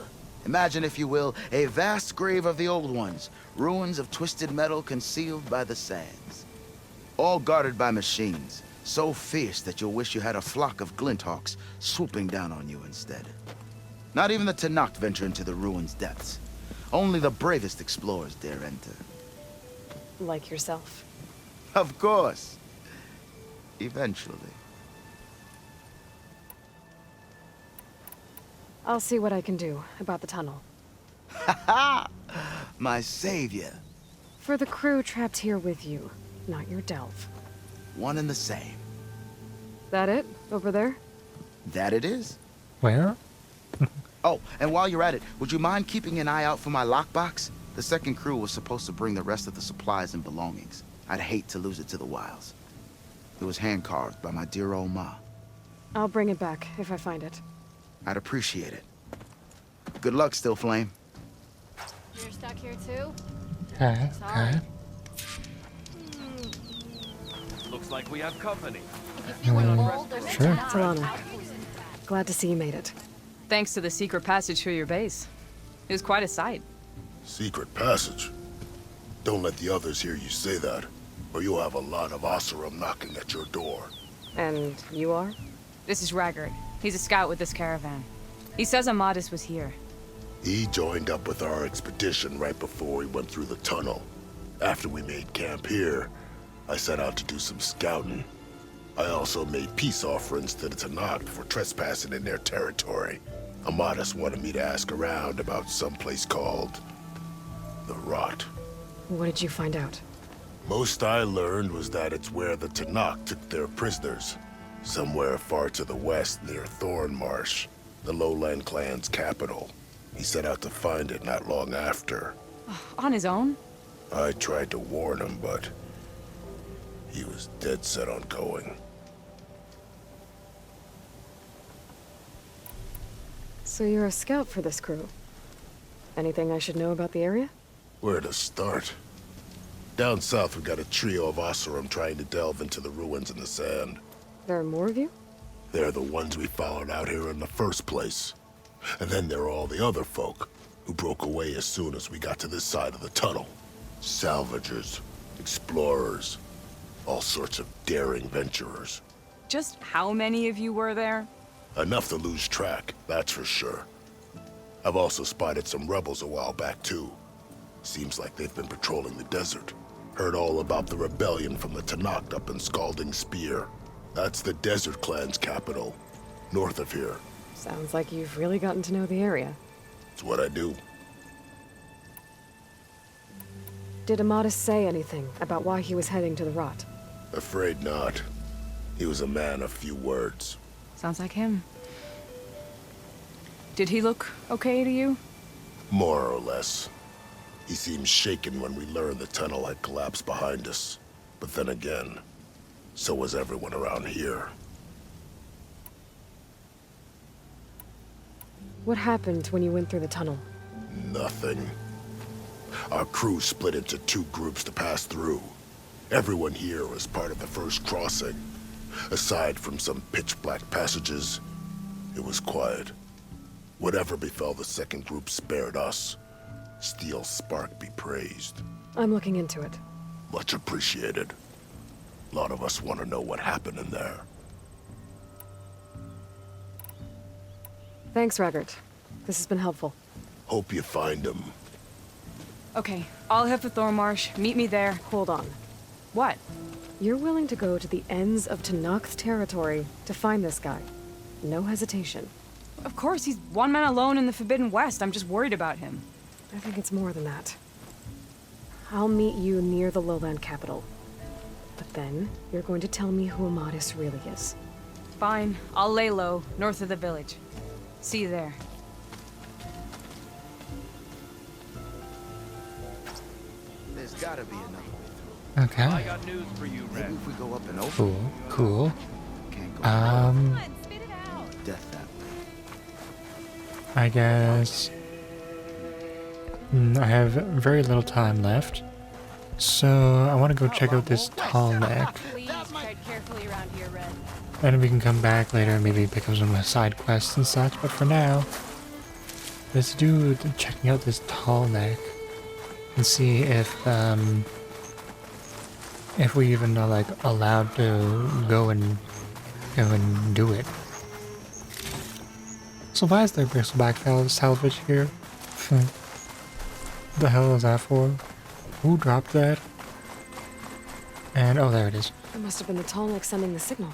Imagine, if you will, a vast grave of the old ones. Ruins of twisted metal concealed by the sands. All guarded by machines. So fierce that you'll wish you had a flock of glinthawks swooping down on you instead. Not even the Tanakh venture into the ruins' depths. Only the bravest explorers dare enter. Like yourself. Of course. Eventually. I'll see what I can do about the tunnel. Ha! My savior. For the crew trapped here with you, not your delve. One and the same. That it? Over there? That it is. Where? Oh, and while you're at it, would you mind keeping an eye out for my lockbox? The second crew was supposed to bring the rest of the supplies and belongings. I'd hate to lose it to the wilds. It was hand-carved by my dear old ma. I'll bring it back if I find it. I'd appreciate it. Good luck, Still Flame. You're stuck here too? Okay. Okay. Looks like we have company. Sure. Talana. Glad to see you made it. Thanks to the secret passage through your base. It was quite a sight. Secret passage? Don't let the others hear you say that, or you'll have a lot of Oseram knocking at your door. And you are? This is Raggard. He's a scout with this caravan. He says Amadis was here. He joined up with our expedition right before we went through the tunnel. After we made camp here, I set out to do some scouting. I also made peace offerings to the Tanakh for trespassing in their territory. Amadis wanted me to ask around about some place called the Rot. What did you find out? Most I learned was that it's where the Tanakh took their prisoners. Somewhere far to the west near Thornmarsh, the Lowland clan's capital. He set out to find it not long after. On his own? I tried to warn him, but he was dead set on going. So you're a scout for this crew. Anything I should know about the area? Where to start? Down south we got a trio of Oseram trying to delve into the ruins in the sand. There are more of you? They're the ones we followed out here in the first place. And then there are all the other folk, who broke away as soon as we got to this side of the tunnel. Salvagers, explorers, all sorts of daring venturers. Just how many of you were there? Enough to lose track, that's for sure. I've also spotted some rebels a while back, too. Seems like they've been patrolling the desert. Heard all about the rebellion from the Tanakh up in Scalding Spear. That's the Desert Clan's capital, north of here. Sounds like you've really gotten to know the area. It's what I do. Did Amadis say anything about why he was heading to the Rot? Afraid not. He was a man of few words. Sounds like him. Did he look okay to you? More or less. He seemed shaken when we learned the tunnel had collapsed behind us. But then again, so was everyone around here. What happened when you went through the tunnel? Nothing. Our crew split into 2 groups to pass through. Everyone here was part of the first crossing. Aside from some pitch-black passages, it was quiet. Whatever befell the second group spared us. Steel Spark be praised. I'm looking into it. Much appreciated. A lot of us want to know what happened in there. Thanks, Raggart. This has been helpful. Hope you find him. Okay, I'll head for Thornmarsh. Meet me there. Hold on. What? You're willing to go to the ends of Tenakth's territory to find this guy. No hesitation. Of course, he's one man alone in the Forbidden West. I'm just worried about him. I think it's more than that. I'll meet you near the lowland capital. But then, you're going to tell me who Amadis really is. Fine, I'll lay low, north of the village. See you there. There's gotta be another way through. Okay. I got news for you, Red. Maybe if we go up and over. Cool. Cool. Can't go Spit it out. death that way. I guess I have very little time left, so I want to go check out this tall neck, Please tread carefully around here, Red. and we can come back later and maybe pick up some side quests and such. But for now, let's do checking out this tall neck and see if we even are like allowed to go and do it. So why is there bristleback salvage here? The hell is that for? Who dropped that? And oh, there it is. It must have been the Tallneck sending the signal.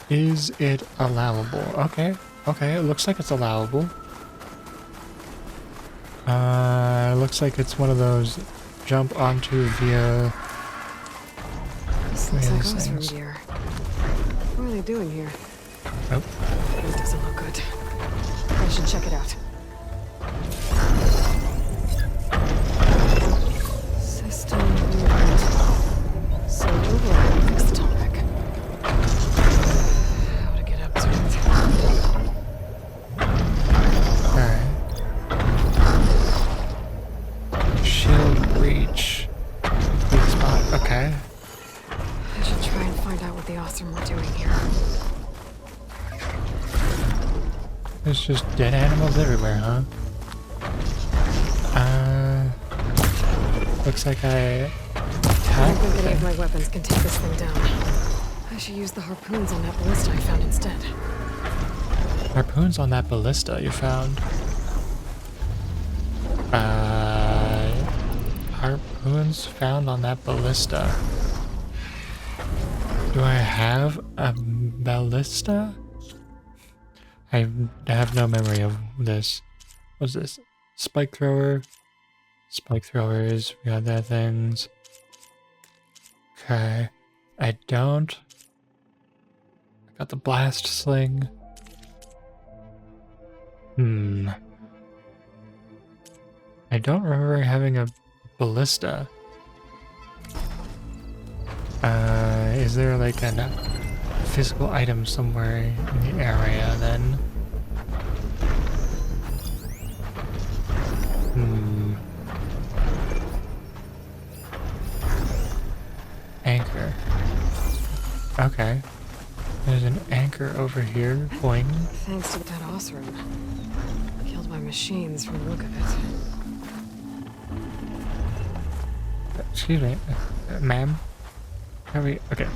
Is it allowable? Okay, okay, it looks like it's allowable. Looks like it's one of those jump onto via. This looks like Osram gear. What are they doing here? Nope. It doesn't look good. I should check it out. System movement. So overall, fix the Tallneck. How to get up to it. Alright. Shield breach. Weak spot. Okay. I should try and find out what the Osram were doing here. There's just dead animals everywhere, huh? Looks like I I don't think any of my weapons can take this thing down. I should use the harpoons on that ballista I found instead. Harpoons on that ballista you found. Harpoons found on that ballista. Do I have a ballista? I have no memory of this. What's this? Spike thrower. Spike throwers. We got that things. Okay. I don't. I got the blast sling. I don't remember having a ballista. Is there like a physical item somewhere in the area then? Anchor. Okay. There's an anchor over here. Boing. Thanks to that Osram. Killed by machines from the look of it. Excuse me, ma'am. Are we okay?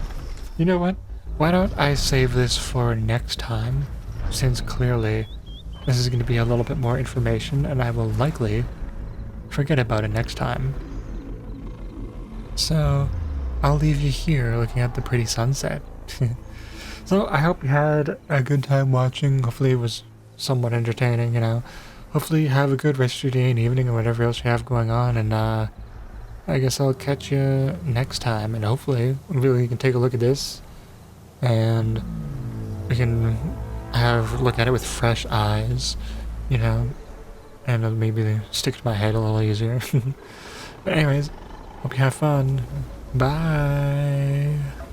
You know what? Why don't I save this for next time? Since clearly this is going to be a little bit more information, and I will likely forget about it next time. So I'll leave you here looking at the pretty sunset. So I hope you had a good time watching. Hopefully it was somewhat entertaining, you know. Hopefully you have a good rest of your day and evening or whatever else you have going on, and I guess I'll catch you next time, and hopefully we can take a look at this and we can look at it with fresh eyes, you know, and it'll maybe stick to my head a little easier. But anyways, hope you have fun. Bye.